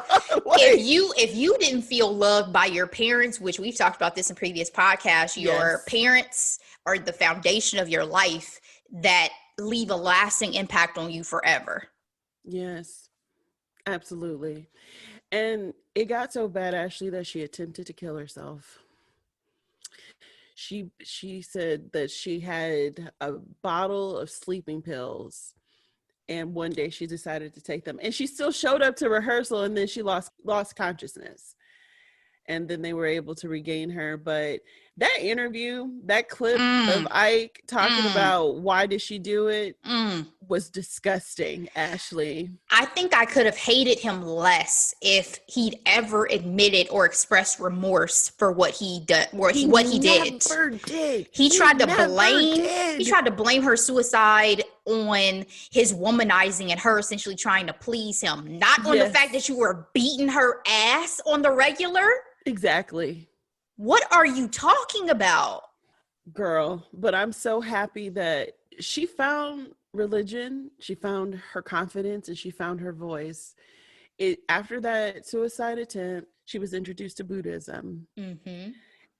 If you didn't feel loved by your parents, which we've talked about this in previous podcasts, your parents are the foundation of your life that leave a lasting impact on you forever. Yes, absolutely. And it got so bad, Ashley, that she attempted to kill herself. She said that she had a bottle of sleeping pills, and one day she decided to take them, and she still showed up to rehearsal, and then she lost consciousness, and then they were able to regain her. But that interview, that clip of Ike talking about why did she do it was disgusting, Ashley. I think I could have hated him less if he'd ever admitted or expressed remorse for what he did. He tried to blame her suicide on his womanizing and her essentially trying to please him, not on the fact that you were beating her ass on the regular. Exactly. What are you talking about? Girl, but I'm so happy that she found religion, she found her confidence, and she found her voice. After that suicide attempt, she was introduced to Buddhism. Mm-hmm.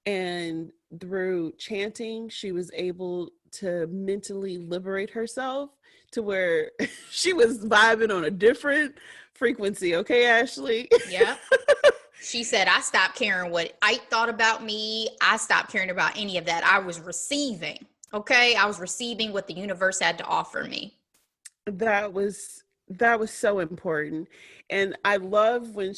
And through chanting, she was able to mentally liberate herself to where she was vibing on a different frequency. Okay, Ashley? Yeah. She said, I stopped caring what Ike thought about me. I stopped caring about any of that. I was receiving. Okay. I was receiving what the universe had to offer me. That was so important. And I love when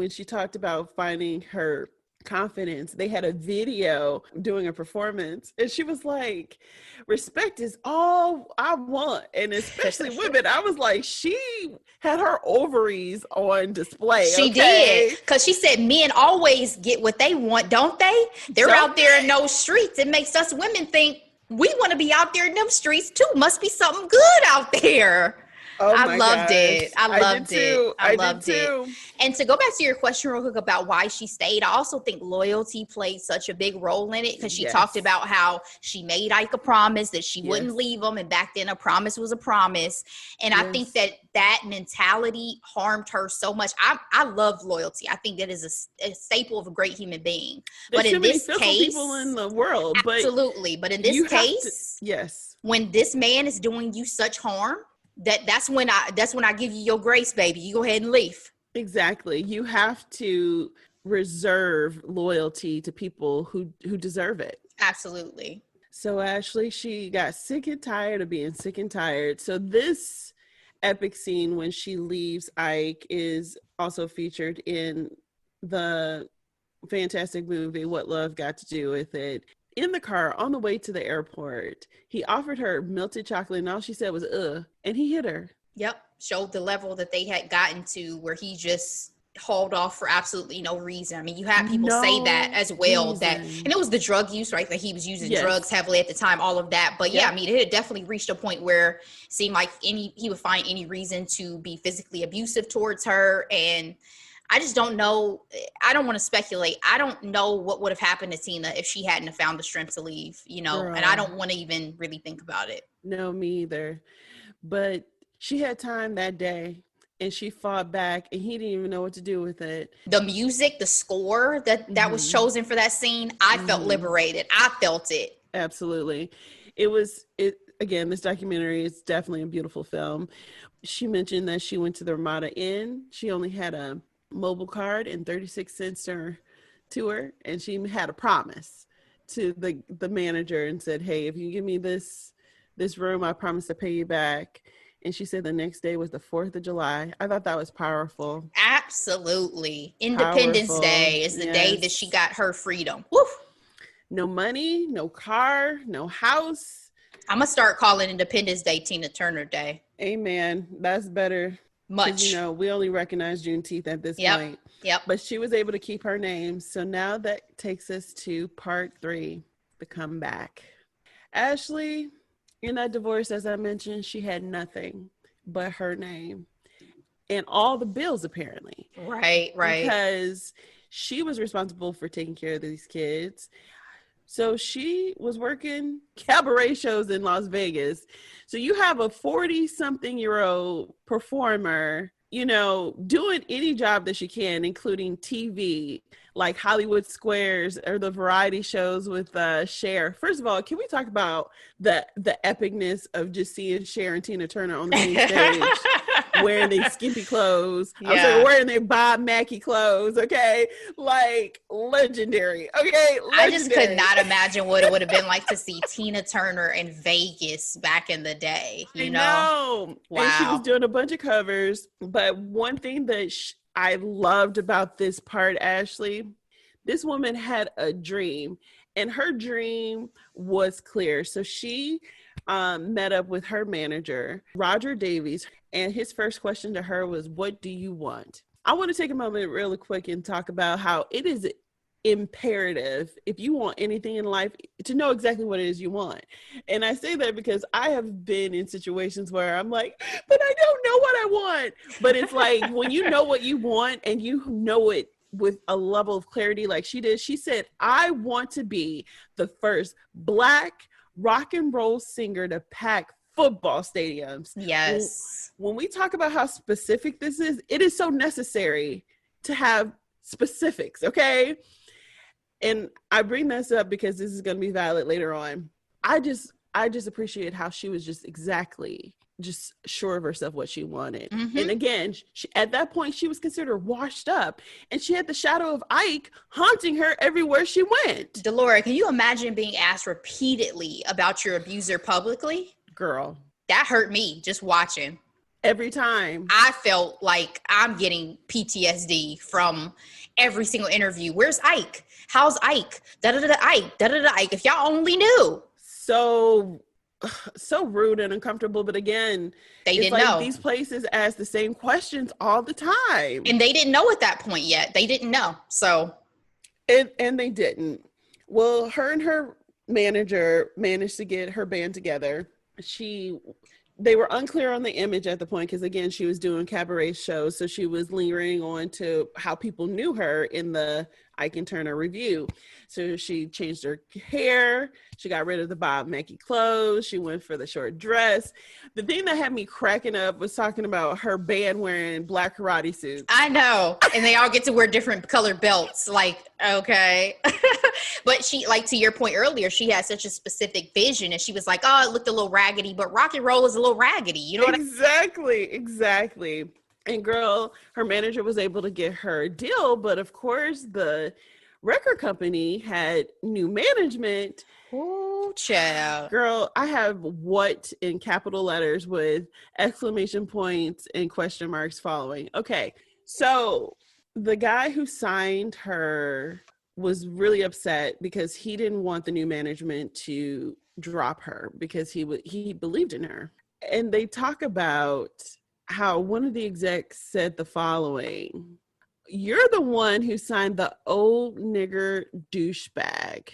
she talked about finding her confidence. They had a video doing a performance, and she was like, respect is all I want. And especially women, I was like, she had her ovaries on display. She did, because she said men always get what they want, don't they? They're out there in those streets. It makes us women think we want to be out there in them streets too. Must be something good out there. Oh, I loved it. I loved it. And to go back to your question real quick about why she stayed, I also think loyalty played such a big role in it, because she talked about how she made Ike a promise that she wouldn't leave him. And back then a promise was a promise. And I think that mentality harmed her so much. I love loyalty. I think that is a staple of a great human being. There's too many people in the world. Absolutely. But in this case, when this man is doing you such harm, that's when I give you your grace, baby. You go ahead and leave. Exactly. You have to reserve loyalty to people who deserve it. Absolutely. So Ashley, she got sick and tired of being sick and tired. So this epic scene when she leaves Ike is also featured in the fantastic movie What Love Got to Do with It. In the car on the way to the airport, he offered her melted chocolate and all she said was and he hit her. Yep. Showed the level that they had gotten to where he just hauled off for absolutely no reason. I mean, you had people say that as well, that, and it was the drug use, right? That he was using drugs heavily at the time, all of that. But yeah, I mean, it had definitely reached a point where it seemed like he would find any reason to be physically abusive towards her. And I just don't know. I don't want to speculate. I don't know what would have happened to Tina if she hadn't have found the strength to leave, you know, and I don't want to even really think about it. No, me either. But she had time that day and she fought back and he didn't even know what to do with it. The music, the score that was chosen for that scene, I felt liberated. I felt it. Absolutely. Again, this documentary is definitely a beautiful film. She mentioned that she went to the Ramada Inn. She only had a mobile card and 36 cents to her. And she had a promise to the manager and said, hey, if you give me this room, I promise to pay you back. And she said the next day was the 4th of July. I thought that was powerful. Absolutely. Independence Day is the day that she got her freedom. Woo! No money, no car, no house. I'm going to start calling Independence Day Tina Turner Day. Amen. That's better. Much. You know, we only recognize Juneteenth at this point. Yep. But she was able to keep her name. So now that takes us to part 3, the comeback. Ashley, in that divorce, as I mentioned, she had nothing but her name and all the bills, apparently. Right. Because she was responsible for taking care of these kids. So she was working cabaret shows in Las Vegas. So you have a 40-something-year-old performer, you know, doing any job that she can, including TV, like Hollywood Squares or the variety shows with Cher. First of all, can we talk about the epicness of just seeing Cher and Tina Turner on the same stage wearing their skimpy clothes? Yeah. I'm sorry, wearing their Bob Mackie clothes, okay? Like, legendary, okay? Legendary. I just could not imagine what it would have been like to see Tina Turner in Vegas back in the day, you know? Wow. And she was doing a bunch of covers, but one thing that I loved about this part, Ashley, this woman had a dream, and her dream was clear. So she met up with her manager, Roger Davies, and his first question to her was, what do you want? I want to take a moment really quick and talk about how it is imperative, if you want anything in life, to know exactly what it is you want. And I say that because I have been in situations where I'm like, but I don't know what I want. But it's like, when you know what you want and you know it with a level of clarity like she did, she said, I want to be the first Black rock and roll singer to pack football stadiums. Yes. When we talk about how specific this is, it is so necessary to have specifics, okay? And I bring this up because this is going to be valid later on. I just appreciate how she was just sure of herself what she wanted. Mm-hmm. And again, at that point, she was considered washed up, and she had the shadow of Ike haunting her everywhere she went. Delora, can you imagine being asked repeatedly about your abuser publicly? Girl. That hurt me just watching. Every time. I felt like I'm getting PTSD from every single interview. Where's Ike? How's Ike? Ike. Ike. If y'all only knew. So rude and uncomfortable. But again, they didn't know. These places ask the same questions all the time. And they didn't know at that point yet. They didn't know. So. And they didn't. Well, her and her manager managed to get her band together. They were unclear on the image at the point because, again, she was doing cabaret shows. So she was lingering on to how people knew her in the Ike and Turner review. So she changed her hair. She got rid of the Bob Mackie clothes. She went for the short dress. The thing that had me cracking up was talking about her band wearing black karate suits. I know. And they all get to wear different colored belts. Like, okay. But she, like, to your point earlier, she had such a specific vision, and she was like, oh, it looked a little raggedy, but rock and roll is a little raggedy. You know what Exactly. And girl, her manager was able to get her a deal, but of course the record company had new management. Ooh, child. Girl, I have what in capital letters with exclamation points and question marks following. Okay, so the guy who signed her was really upset because he didn't want the new management to drop her because he believed in her. And they talk about how one of the execs said the following: "You're the one who signed the old nigger douchebag."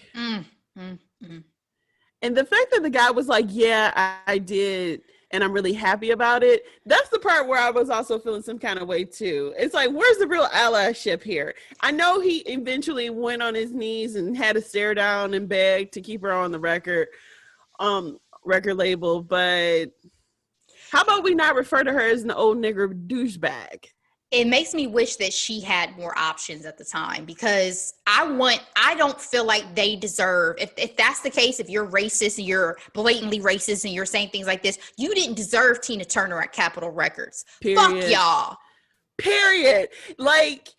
And the fact that the guy was like, yeah, I did, and I'm really happy about it, that's the part where I was also feeling some kind of way too. It's like, where's the real allyship here? I know he eventually went on his knees and had to stare down and beg to keep her on the record label, but how about we not refer to her as an old nigger douchebag? It makes me wish that she had more options at the time, because I don't feel like they deserve, if that's the case, if you're racist and you're blatantly racist and you're saying things like this, you didn't deserve Tina Turner at Capitol Records. Period. Fuck y'all. Period. Like,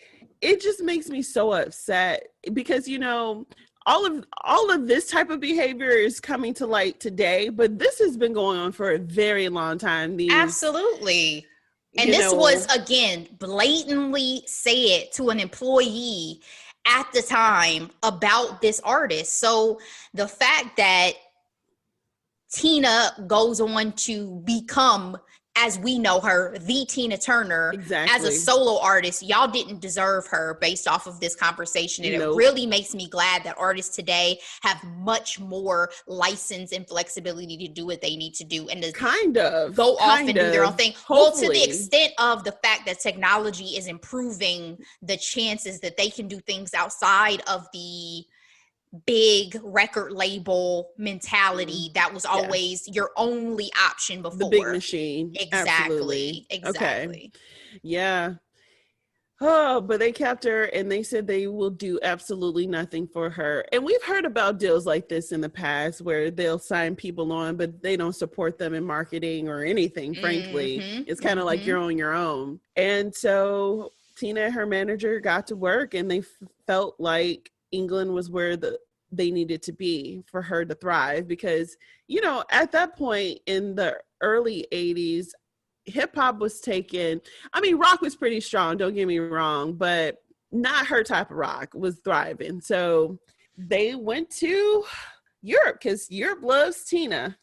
it just makes me so upset because, you know, all of this type of behavior is coming to light today, but this has been going on for a very long time. Absolutely. And this was, again, blatantly said to an employee at the time about this artist. So the fact that Tina goes on to become, as we know her, the Tina Turner, as a solo artist, y'all didn't deserve her based off of this conversation. And it really makes me glad that artists today have much more license and flexibility to do what they need to do and to go off and do their own thing. Hopefully. Well, to the extent of the fact that technology is improving the chances that they can do things outside of the big record label mentality that was always your only option before. The big machine. Exactly. Okay. Yeah. Oh, but they kept her and they said they will do absolutely nothing for her. And we've heard about deals like this in the past where they'll sign people on, but they don't support them in marketing or anything, frankly. It's kind of like you're on your own. And so Tina and her manager got to work and they felt like England was where they needed to be for her to thrive because, you know, at that point in the early 80s, hip hop was taken. I mean, rock was pretty strong, don't get me wrong, but not her type of rock was thriving. So they went to Europe because Europe loves Tina.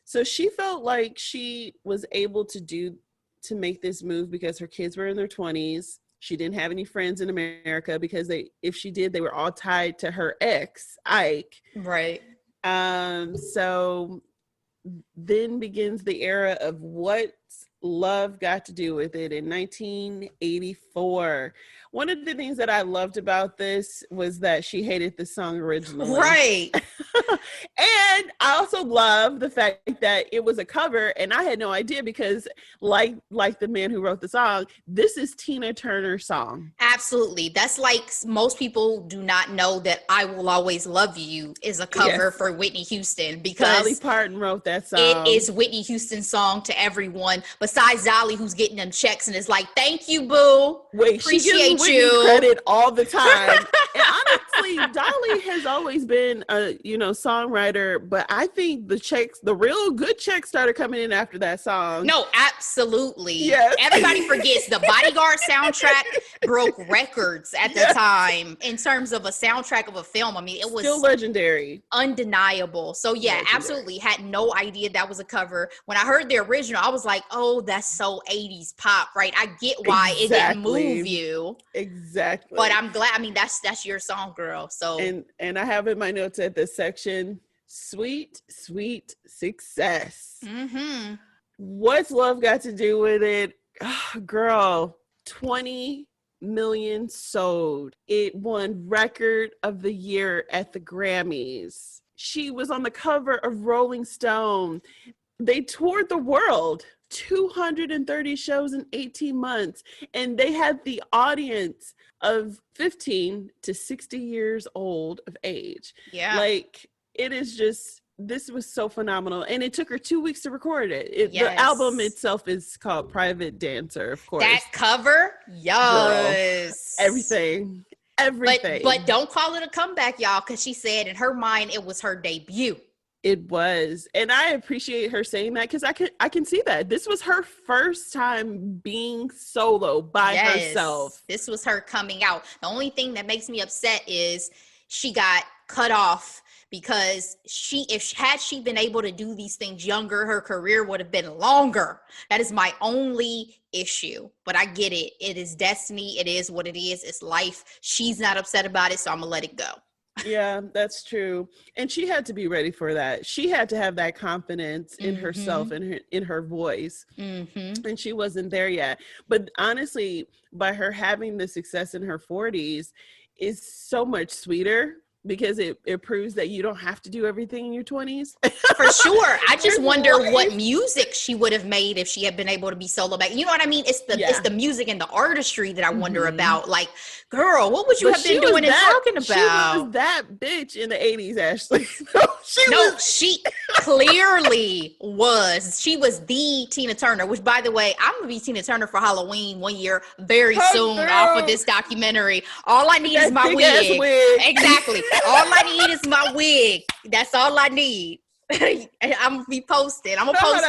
So she felt like she was able to make this move because her kids were in their 20s. She didn't have any friends in America because if she did, they were all tied to her ex, Ike. Right. So then begins the era of what's love got to do with it in 1984. One of the things that I loved about this was that she hated the song originally. Right. And I also love the fact that it was a cover and I had no idea because like the man who wrote the song, this is Tina Turner's song. Absolutely. That's like most people do not know that I Will Always Love You is a cover for Whitney Houston because Dolly Parton wrote that song. It is Whitney Houston's song to everyone besides Dolly, who's getting them checks and is like, thank you, boo. Wait, appreciate she gives Whitney you credit all the time. And honestly, Dolly has always been a songwriter, but I think the real good checks started coming in after that song. No, absolutely. Yes. Everybody forgets the Bodyguard soundtrack broke records at the time in terms of a soundtrack of a film. I mean, it was still legendary, undeniable. So yeah, legendary. Absolutely had no idea that was a cover. When I heard the original, I was like, oh, that's so 80s pop, right? I get why it didn't move you. Exactly. But I'm glad. I mean, that's your song, girl. So and I have in my notes at this section, sweet success. What's love got to do with it? Oh, girl, 20 million sold. It won record of the year at the Grammys. She was on the cover of Rolling Stone. They toured the world, 230 shows in 18 months. And they had the audience of 15 to 60 years old of age. Yeah. Like, it is just, this was so phenomenal. And it took her 2 weeks to record it. The album itself is called Private Dancer, of course. That cover? Yes. Girl, everything. everything. But don't call it a comeback, y'all, because she said in her mind it was her debut. It was. And I appreciate her saying that because I can see that. This was her first time being solo by herself. This was her coming out. The only thing that makes me upset is she got cut off because had she been able to do these things younger, her career would have been longer. That is my only issue. But I get it. It is destiny. It is what it is. It's life. She's not upset about it, so I'm gonna let it go. Yeah, that's true. And she had to be ready for that. She had to have that confidence in herself and in her voice. And she wasn't there yet. But honestly, by her having the success in her 40s is so much sweeter because it proves that you don't have to do everything in your 20s. For sure. I just wonder what music she would have made if she had been able to be solo back. You know what I mean? It's the music and the artistry that I wonder about. Like, girl, what would you have been doing and talking about? She was that bitch in the 80s, Ashley. She clearly was. She was the Tina Turner, which, by the way, I'm going to be Tina Turner for Halloween one year very soon off of this documentary. All I need is my wig. Exactly. All I need is my wig. That's all I need. I'm gonna be posted. I'm gonna post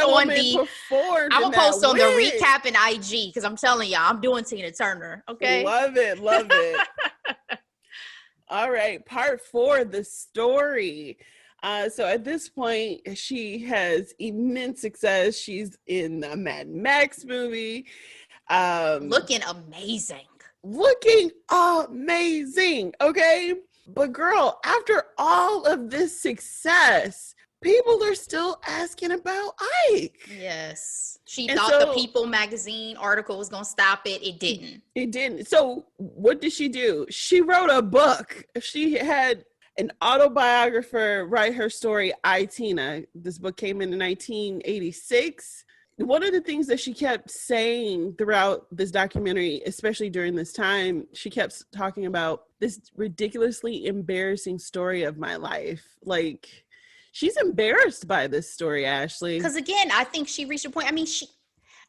on the recap in IG because I'm telling y'all, I'm doing Tina Turner. Okay. Love it. All right, part 4, the story. So at this point, she has immense success. She's in a Mad Max movie. Looking amazing. Okay. But girl, after all of this success, people are still asking about Ike. Yes. She thought the People magazine article was going to stop it. It didn't. So what did she do? She wrote a book. She had an autobiographer write her story, I, Tina. This book came in 1986. One of the things that she kept saying throughout this documentary, especially during this time, she kept talking about this ridiculously embarrassing story of my life. Like, she's embarrassed by this story, Ashley. Because again, I think she reached a point. I mean,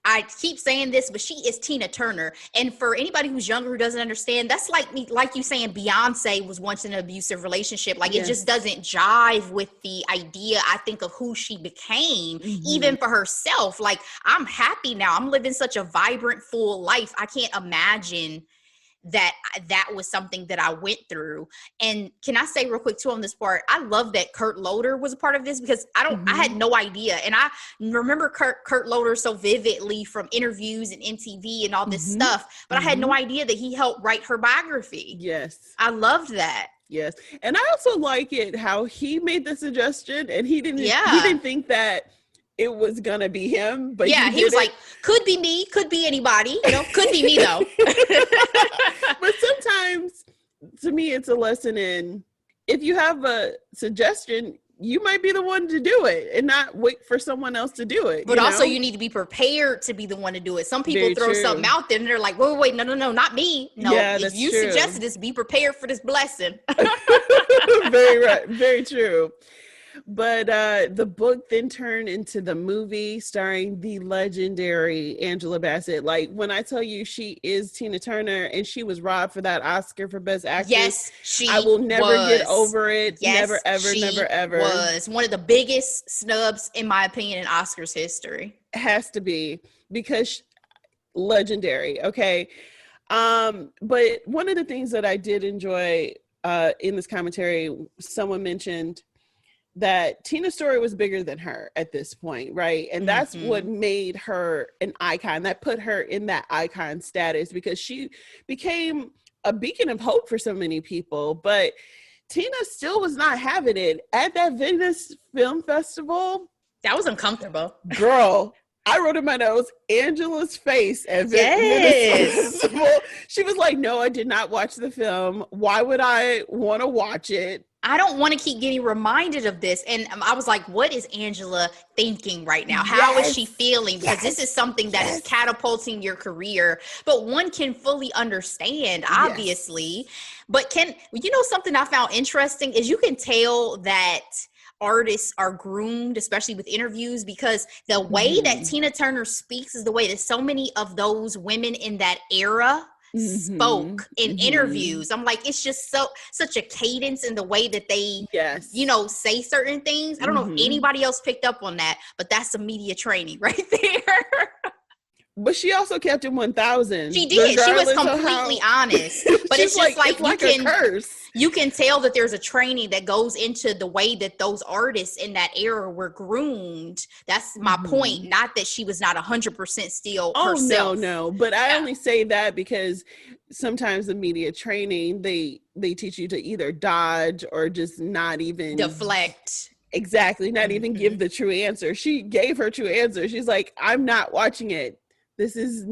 I keep saying this, but she is Tina Turner. And for anybody who's younger who doesn't understand, that's like me, like you saying Beyonce was once in an abusive relationship. Like, It just doesn't jive with the idea, I think, of who she became, even for herself. Like, I'm happy now. I'm living such a vibrant, full life. I can't imagine that was something that I went through. And can I say real quick too on this part, I love that Kurt Loder was a part of this because I had no idea. And I remember Kurt Loder so vividly from interviews and MTV and all this stuff, but I had no idea that he helped write her biography. Yes. I loved that. Yes. And I also like it how he made the suggestion and he didn't think that it was gonna be him, but he was like, could be me, could be anybody, could be me though. But sometimes, to me, it's a lesson in if you have a suggestion, you might be the one to do it and not wait for someone else to do it. But also, you need to be prepared to be the one to do it. Some people throw something out there and they're like, wait, no, not me. No, if you suggested this, be prepared for this blessing. Very right, very true. But the book then turned into the movie starring the legendary Angela Bassett. Like, when I tell you she is Tina Turner and she was robbed for that Oscar for Best Actress. Yes, I will never get over it. Yes, never, ever. Was one of the biggest snubs, in my opinion, in Oscars history. Has to be, because legendary. Okay. But one of the things that I did enjoy in this commentary, someone mentioned that Tina's story was bigger than her at this point, right? And that's what made her an icon, that put her in that icon status, because she became a beacon of hope for so many people. But Tina still was not having it at that Venice Film Festival. That was uncomfortable. Girl, I wrote in my notes, Angela's face at Venice Festival. She was like, no, I did not watch the film. Why would I want to watch it? I don't want to keep getting reminded of this. And I was like, what is Angela thinking right now? How is she feeling? Because this is something that is catapulting your career. But one can fully understand, obviously. But something I found interesting is you can tell that artists are groomed, especially with interviews, because the way that Tina Turner speaks is the way that so many of those women in that era spoke in interviews. I'm like, it's just such a cadence in the way that they, say certain things. I don't know if anybody else picked up on that, but that's some media training right there. But she also kept it 1,000. She did. She was completely honest. But it's just like a curse. You can tell that there's a training that goes into the way that those artists in that era were groomed. That's my point. Not that she was not 100% still herself. No. But I only say that because sometimes the media training, they teach you to either dodge or just not even deflect. Exactly. Not even give the true answer. She gave her true answer. She's like, I'm not watching it. This is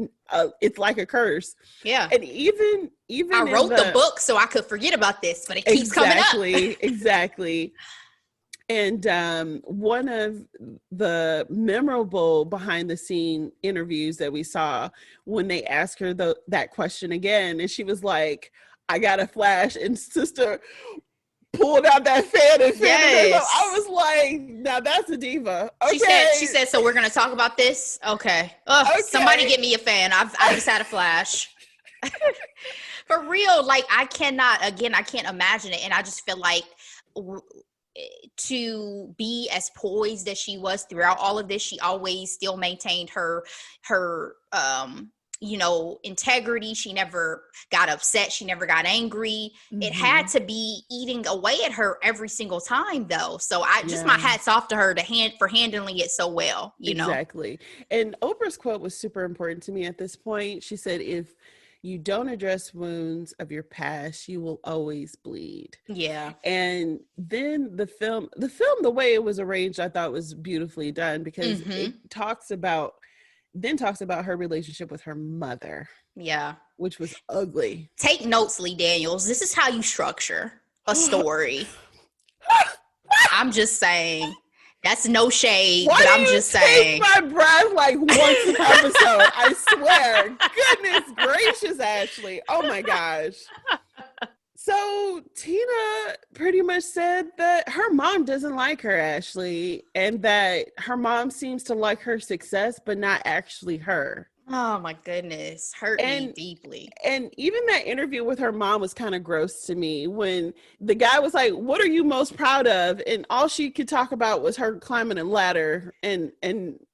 it's like a curse. Yeah. And even I wrote the book so I could forget about this, but it keeps coming up. Exactly. And one of the memorable behind the scene interviews that we saw, when they asked her that question again, and she was like, I got a flash, and sister pulled out that fan and fanned herself. I was like, now that's a diva. Okay. She said, so we're going to talk about this? Okay. Somebody get me a fan. I just had a flash. For real, like, I can't imagine it. And I just feel like to be as poised as she was throughout all of this, she always still maintained her integrity. She never got upset. She never got angry. It had to be eating away at her every single time, though. So my hats off to her for handling it so well, you know? Exactly. And Oprah's quote was super important to me at this point. She said, if you don't address wounds of your past, you will always bleed. Yeah. And then the film, the way it was arranged, I thought was beautifully done, because it talks about her relationship with her mother. Yeah. Which was ugly. Take notes, Lee Daniels. This is how you structure a story. I'm just saying. That's no shade, but I'm just saying. Take my breath like once an episode. I swear. Goodness gracious, Ashley. Oh my gosh. So Tina pretty much said that her mom doesn't like her, Ashley, and that her mom seems to like her success, but not actually her. Oh my goodness. Hurt me deeply. And even that interview with her mom was kind of gross to me, when the guy was like, what are you most proud of? And all she could talk about was her climbing a ladder. And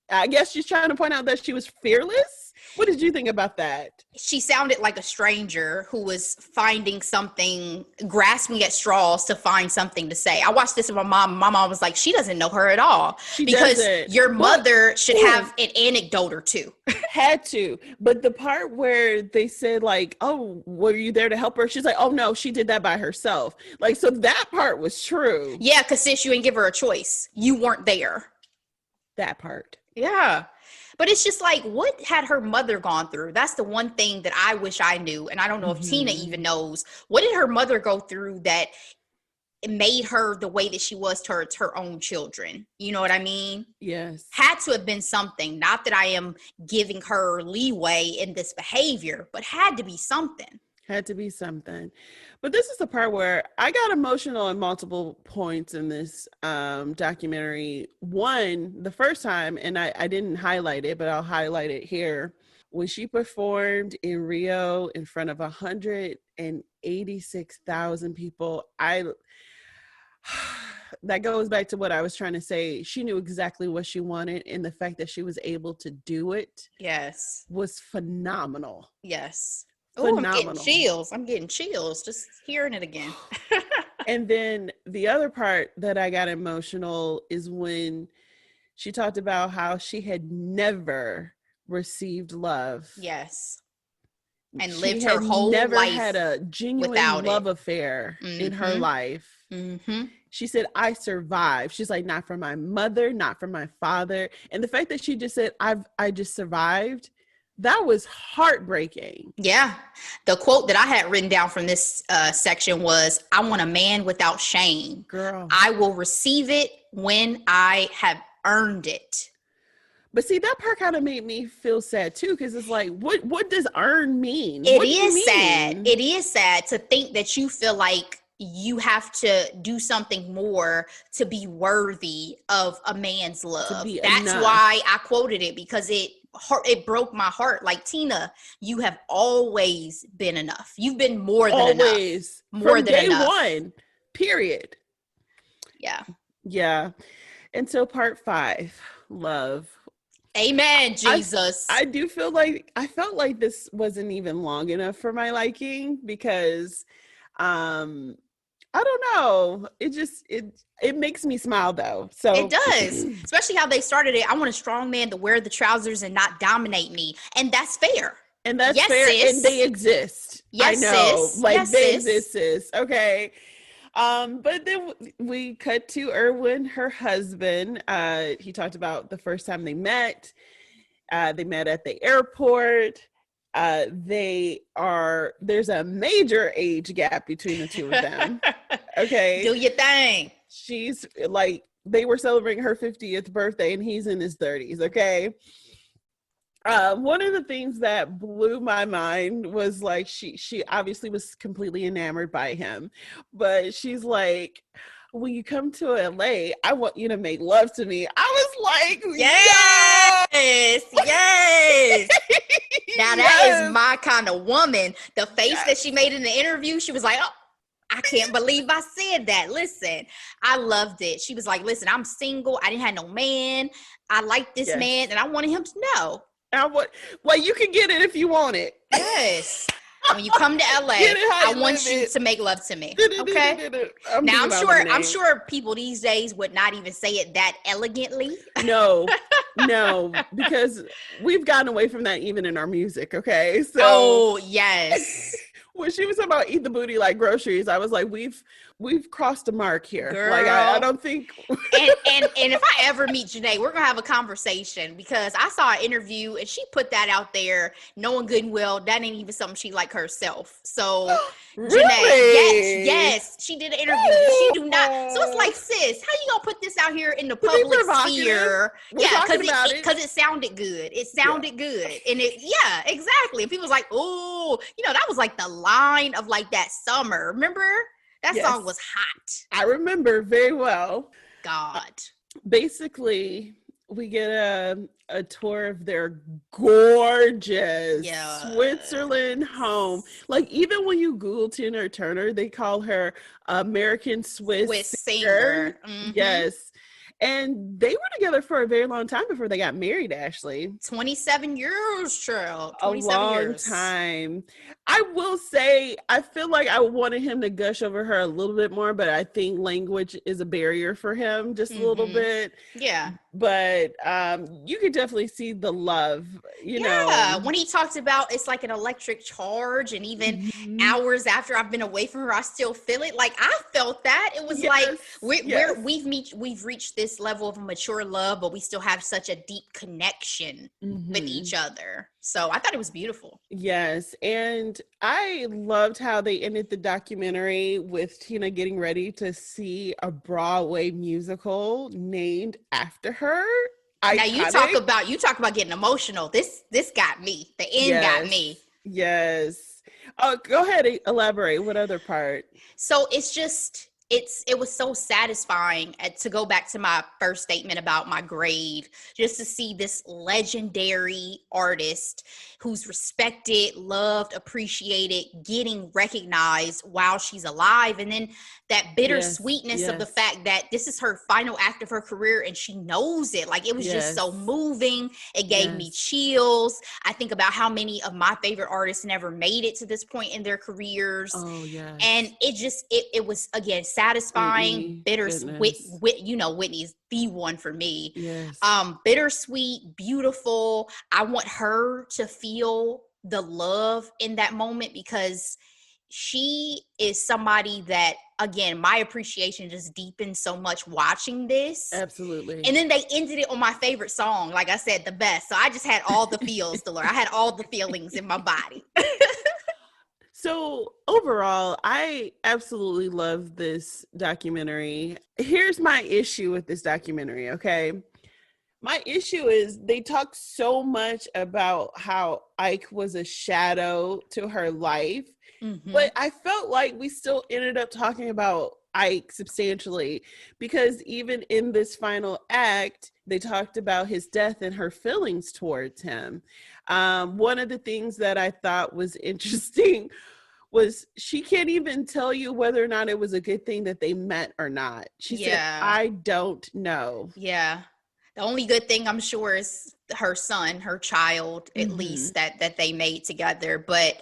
I guess she's trying to point out that she was fearless. What did you think about that? She sounded like a stranger who was finding something, grasping at straws to find something to say. I watched this with my mom. My mom was like, she doesn't know her at all. Because your mother should have an anecdote or two. Had to. But the part where they said, like, oh, were you there to help her? She's like, oh, no, she did that by herself. Like, so that part was true. Yeah, because since you didn't give her a choice, you weren't there. That part. Yeah. But it's just like, what had her mother gone through? That's the one thing that I wish I knew. And I don't know if Tina even knows. What did her mother go through that made her the way that she was towards her own children? You know what I mean? Yes. Had to have been something. Not that I am giving her leeway in this behavior, but had to be something. Had to be something. But this is the part where I got emotional at multiple points in this documentary. One, the first time, and I didn't highlight it, but I'll highlight it here. When she performed in Rio in front of 186,000 people, that goes back to what I was trying to say. She knew exactly what she wanted, and the fact that she was able to do it, yes, was phenomenal. Yes. Oh, I'm getting chills just hearing it again. And then the other part that I got emotional is when she talked about how she had never received love. Yes. And lived her whole life. Never had a genuine love affair in her life. She said, I survived. She's like, not from my mother, not from my father. And the fact that she just said, I just survived, that was heartbreaking. Yeah. The quote that I had written down from this section was, I want a man without shame. Girl. I will receive it when I have earned it. But see, that part kind of made me feel sad too, because it's like, what does earn mean? It is sad. It is sad to think that you feel like you have to do something more to be worthy of a man's love. That's why I quoted it, because it it broke my heart. Like, Tina, you have always been enough. You've been more than always enough. More from than day enough. one, period. Yeah. Yeah. And so part 5, love. Amen, Jesus. I do feel like I felt like this wasn't even long enough for my liking because I don't know. It makes me smile though. So it does, especially how they started it. I want a strong man to wear the trousers and not dominate me, and that's fair. And that's fair, sis. and they exist. Yes, I know, sis. like yes, they sis. exist, sis. Okay. But then we cut to Erwin, her husband. He talked about the first time they met. They met at the airport. There's a major age gap between the two of them. Okay. Do your thing. She's like, they were celebrating her 50th birthday and he's in his 30s. Okay. One of the things that blew my mind was like, she obviously was completely enamored by him, but she's like, when you come to LA, I want you to make love to me. I was like, yes. Now that is my kind of woman. The face that she made in the interview, she was like, oh, I can't believe I said that. Listen, I loved it. She was like, listen, I'm single. I didn't have no man. I like this man and I wanted him to know. Well, you can get it if you want it. Yes. When you come to LA, I want you to make love to me. Okay. Now I'm sure people these days would not even say it that elegantly. No, because we've gotten away from that even in our music. Okay. So oh yes. When she was talking about eat the booty like groceries, I was like, we've crossed a mark here. Girl. Like I don't think. and if I ever meet Janae, we're gonna have a conversation because I saw an interview and she put that out there, knowing good and well that ain't even something she like herself. So really? Janae, yes, she did an interview. She do not. So it's like, sis, how you gonna put this out here in the public sphere? Yeah, because it sounded good. It sounded good, and exactly. And people was like, oh, that was like the line of like that summer. Remember? That song was hot. I remember very well. God. Basically, we get a tour of their gorgeous Switzerland home. Like, even when you Google Tina Turner, they call her American Swiss singer. Mm-hmm. Yes. And they were together for a very long time before they got married, Ashley. 27 years, child. 27 a long years. time. I will say, I feel like I wanted him to gush over her a little bit more, but I think language is a barrier for him just a little bit. Yeah. But you could definitely see the love, you know. Yeah, when he talked about it's like an electric charge, and even hours after I've been away from her, I still feel it. Like, I felt that. It was like we've reached this level of mature love, but we still have such a deep connection with each other. So I thought it was beautiful. Yes. And I loved how they ended the documentary with Tina getting ready to see a Broadway musical named after her. Iconic. Now you talk about getting emotional. This got me. The end got me. Yes. Oh, go ahead and elaborate. What other part? So it's just it was so satisfying to go back to my first statement about my grade, just to see this legendary artist who's respected, loved, appreciated, getting recognized while she's alive. And then that bittersweetness of the fact that this is her final act of her career and she knows it. Like, it was just so moving. It gave me chills. I think about how many of my favorite artists never made it to this point in their careers. Oh, yeah. And it was, again, satisfying, bittersweet. Whitney's the one for me. Yes. Bittersweet, beautiful. I want her to feel the love in that moment, because she is somebody that, again, my appreciation just deepened so much watching this. Absolutely. And then they ended it on my favorite song, like I said, the best. So I just had all the feels, Delora. I had all the feelings in my body. So overall, I absolutely love this documentary. Here's my issue with this documentary, okay? My issue is they talk so much about how Ike was a shadow to her life, but I felt like we still ended up talking about Ike substantially, because even in this final act, they talked about his death and her feelings towards him. One of the things that I thought was interesting was she can't even tell you whether or not it was a good thing that they met or not. She said, I don't know. Yeah. The only good thing I'm sure is her son, her child, at least that they made together. But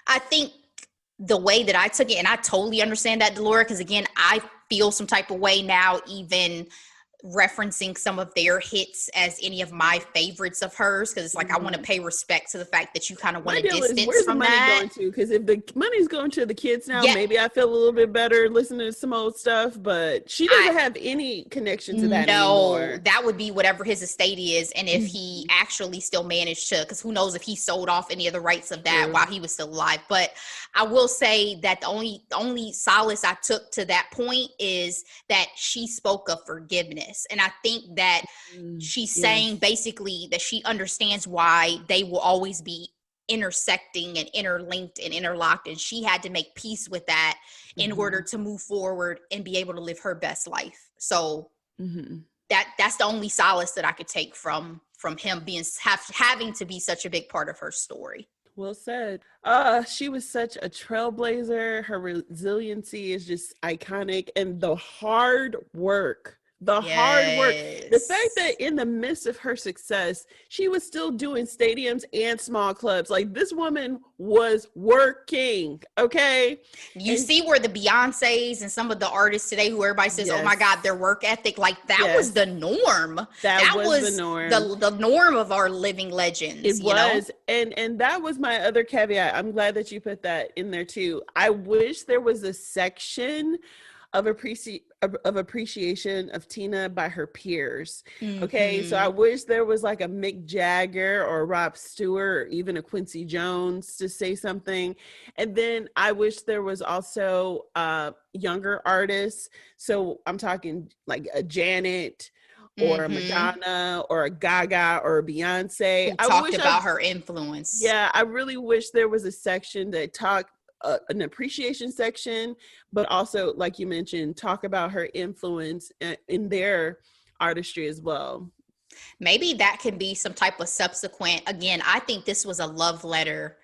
I think the way that I took it, and I totally understand that, Delora, because again, I feel some type of way now, even referencing some of their hits as any of my favorites of hers, because it's like I want to pay respect to the fact that you kind of want to distance where's from the money that. going to? Because if the money's going to the kids now, maybe I feel a little bit better listening to some old stuff, but she doesn't have any connection to that anymore. That would be whatever his estate is, and if he actually still managed to, because who knows if he sold off any of the rights of that while he was still alive. But I will say that the only solace I took to that point is that she spoke of forgiveness. And I think that she's saying basically that she understands why they will always be intersecting and interlinked and interlocked. And she had to make peace with that in order to move forward and be able to live her best life. So that's the only solace that I could take from him being having to be such a big part of her story. Well said. She was such a trailblazer. Her resiliency is just iconic, and the hard work. Hard work, the fact that in the midst of her success, she was still doing stadiums and small clubs. Like, this woman was working, okay? You see where the Beyoncés and some of the artists today who everybody says, oh my God, their work ethic, like that was the norm. That was the norm. The norm of our living legends. It was. And that was my other caveat. I'm glad that you put that in there too. I wish there was a section of appreciation of Tina by her peers. Okay, so I wish there was like a Mick Jagger or a Rob Stewart or even a Quincy Jones to say something. And then I wish there was also younger artists. So I'm talking like a Janet or a Madonna or a Gaga or a Beyonce. Who talked about her influence. Yeah, I really wish there was a section that talked an appreciation section, but also, like you mentioned, talk about her influence in their artistry as well. Maybe that can be some type of subsequent, again, I think this was a love letter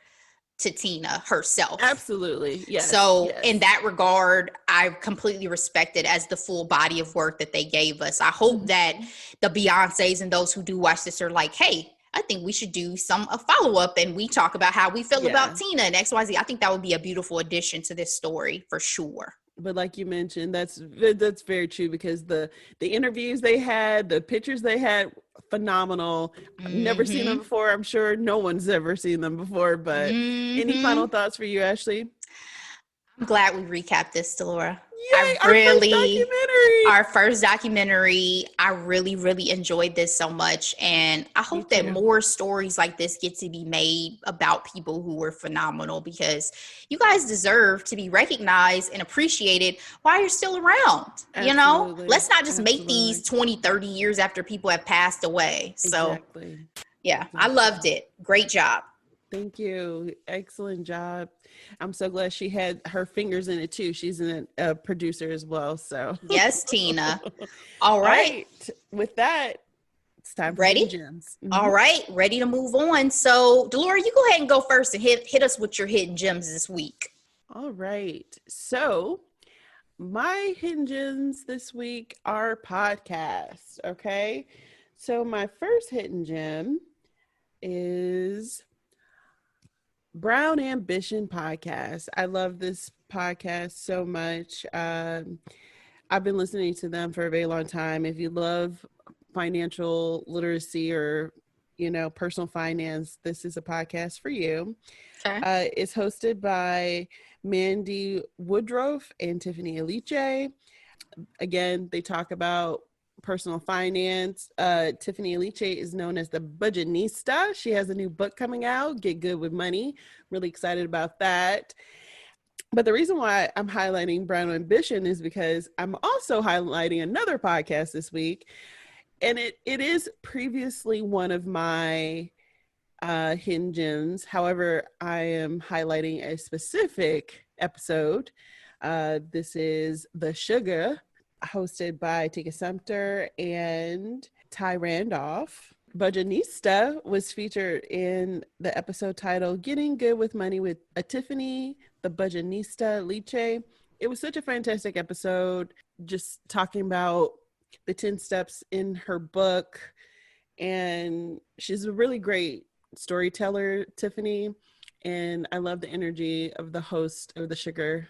to Tina herself. Absolutely. Yes. So in that regard, I completely respect it as the full body of work that they gave us. I hope that the Beyoncés and those who do watch this are like, hey, I think we should do a follow-up and we talk about how we feel about Tina and XYZ. I think that would be a beautiful addition to this story for sure. But like you mentioned, that's very true, because the interviews they had, the pictures they had, phenomenal. I've never seen them before. I'm sure no one's ever seen them before, but any final thoughts for you, Ashley? I'm glad we recapped this, Delora. Yay, our first documentary. I really, really enjoyed this so much. And I hope that more stories like this get to be made about people who were phenomenal, because you guys deserve to be recognized and appreciated while you're still around. Absolutely. You know, let's not just make these 20, 30 years after people have passed away. So I loved it. Great job. Thank you. Excellent job. I'm so glad she had her fingers in it too. She's a producer as well. So yes, Tina. All right. With that, it's time for Hidden Gems. All right. Ready to move on. So Delora, you go ahead and go first and hit us with your hidden gems this week. All right. So my hidden gems this week are podcasts. Okay. So my first hidden gem is Brown Ambition podcast. I love this podcast so much. I've been listening to them for a very long time. If you love financial literacy or, personal finance, this is a podcast for you. Okay. It's hosted by Mandy Woodruff and Tiffany Aliche. Again, they talk about personal finance. Tiffany Aliche is known as the Budgetnista. She has a new book coming out, Get Good with Money. Really excited about that. But the reason why I'm highlighting Brown Ambition is because I'm also highlighting another podcast this week. And it is previously one of my hidden gems. However, I am highlighting a specific episode This is The Suga, hosted by Tika Sumpter and Ty Randolph. Budgetnista was featured in the episode titled Getting Good with Money with Tiffany the Budgetnista Aliche. It was such a fantastic episode, just talking about the 10 steps in her book. And she's a really great storyteller, Tiffany. And I love the energy of the host of The Sugar.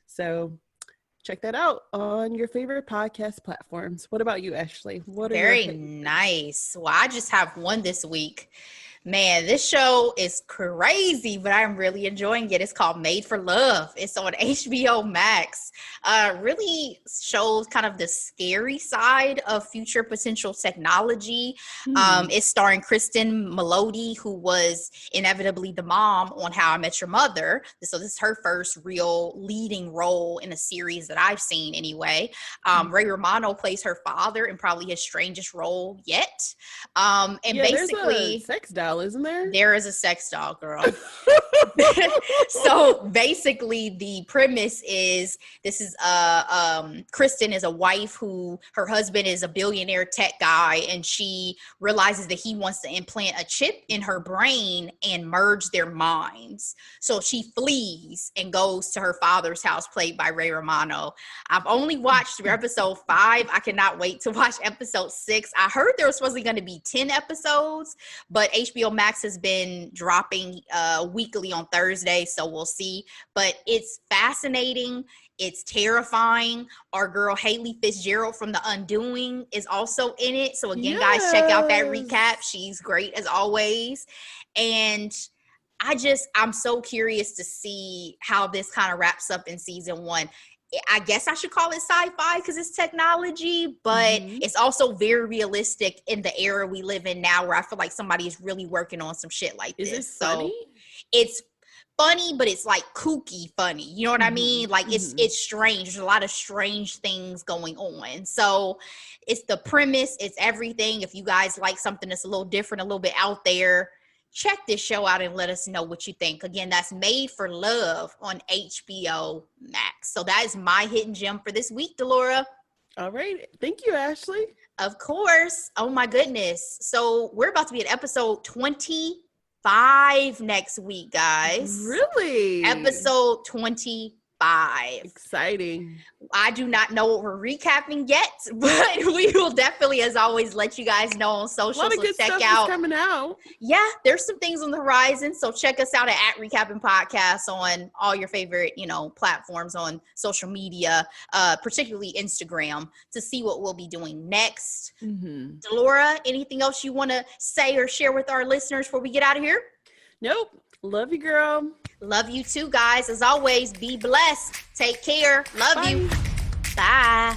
So check that out on your favorite podcast platforms. What about you, Ashley? What are Very nice. Well, I just have one this week. Man, this show is crazy, but I'm really enjoying it. It's called Made for Love. It's on HBO MAX. Really shows kind of the scary side of future potential technology. It's starring Kristen Melody, who was inevitably the mom on How I Met Your Mother. So this is her first real leading role in a series that I've seen anyway. Ray Romano plays her father in probably his strangest role yet. And basically, there's a sex doll, isn't there? There is a sex doll, girl. So basically the premise is Kristen is a wife who her husband is a billionaire tech guy, and she realizes that he wants to implant a chip in her brain and merge their minds. So she flees and goes to her father's house, played by Ray Romano. I've only watched through episode 5. I cannot wait to watch episode 6. I heard there was supposedly going to be 10 episodes, but HBO Max has been dropping weekly on Thursday, so we'll see. But it's fascinating. It's terrifying. Our girl Haley Fitzgerald from The Undoing is also in it. So again, guys, check out that recap. She's great as always. And I'm so curious to see how this kind of wraps up in season 1. I guess I should call it sci-fi because it's technology, but it's also very realistic in the era we live in now, where I feel like somebody is really working on some shit like this. Is it funny? So it's funny, but it's like kooky funny. You know what I mean? Like it's strange. There's a lot of strange things going on. So it's the premise. It's everything. If you guys like something that's a little different, a little bit out there, check this show out and let us know what you think. Again, that's Made for Love on HBO Max. So that is my hidden gem for this week, Delora. All right. Thank you, Ashley. Of course. Oh my goodness. So we're about to be at episode 25 next week, guys. Really? Episode 25. Exciting. I do not know what we're recapping yet, but we will definitely, as always, let you guys know on social. A lot of good stuff is coming out. Yeah, there's some things on the horizon. So check us out at Recapping Podcast on all your favorite, platforms on social media, particularly Instagram, to see what we'll be doing next. Delora, anything else you want to say or share with our listeners before we get out of here? Nope. Love you, girl. Love you too, guys. As always, be blessed. Take care. Love Bye. you. Bye.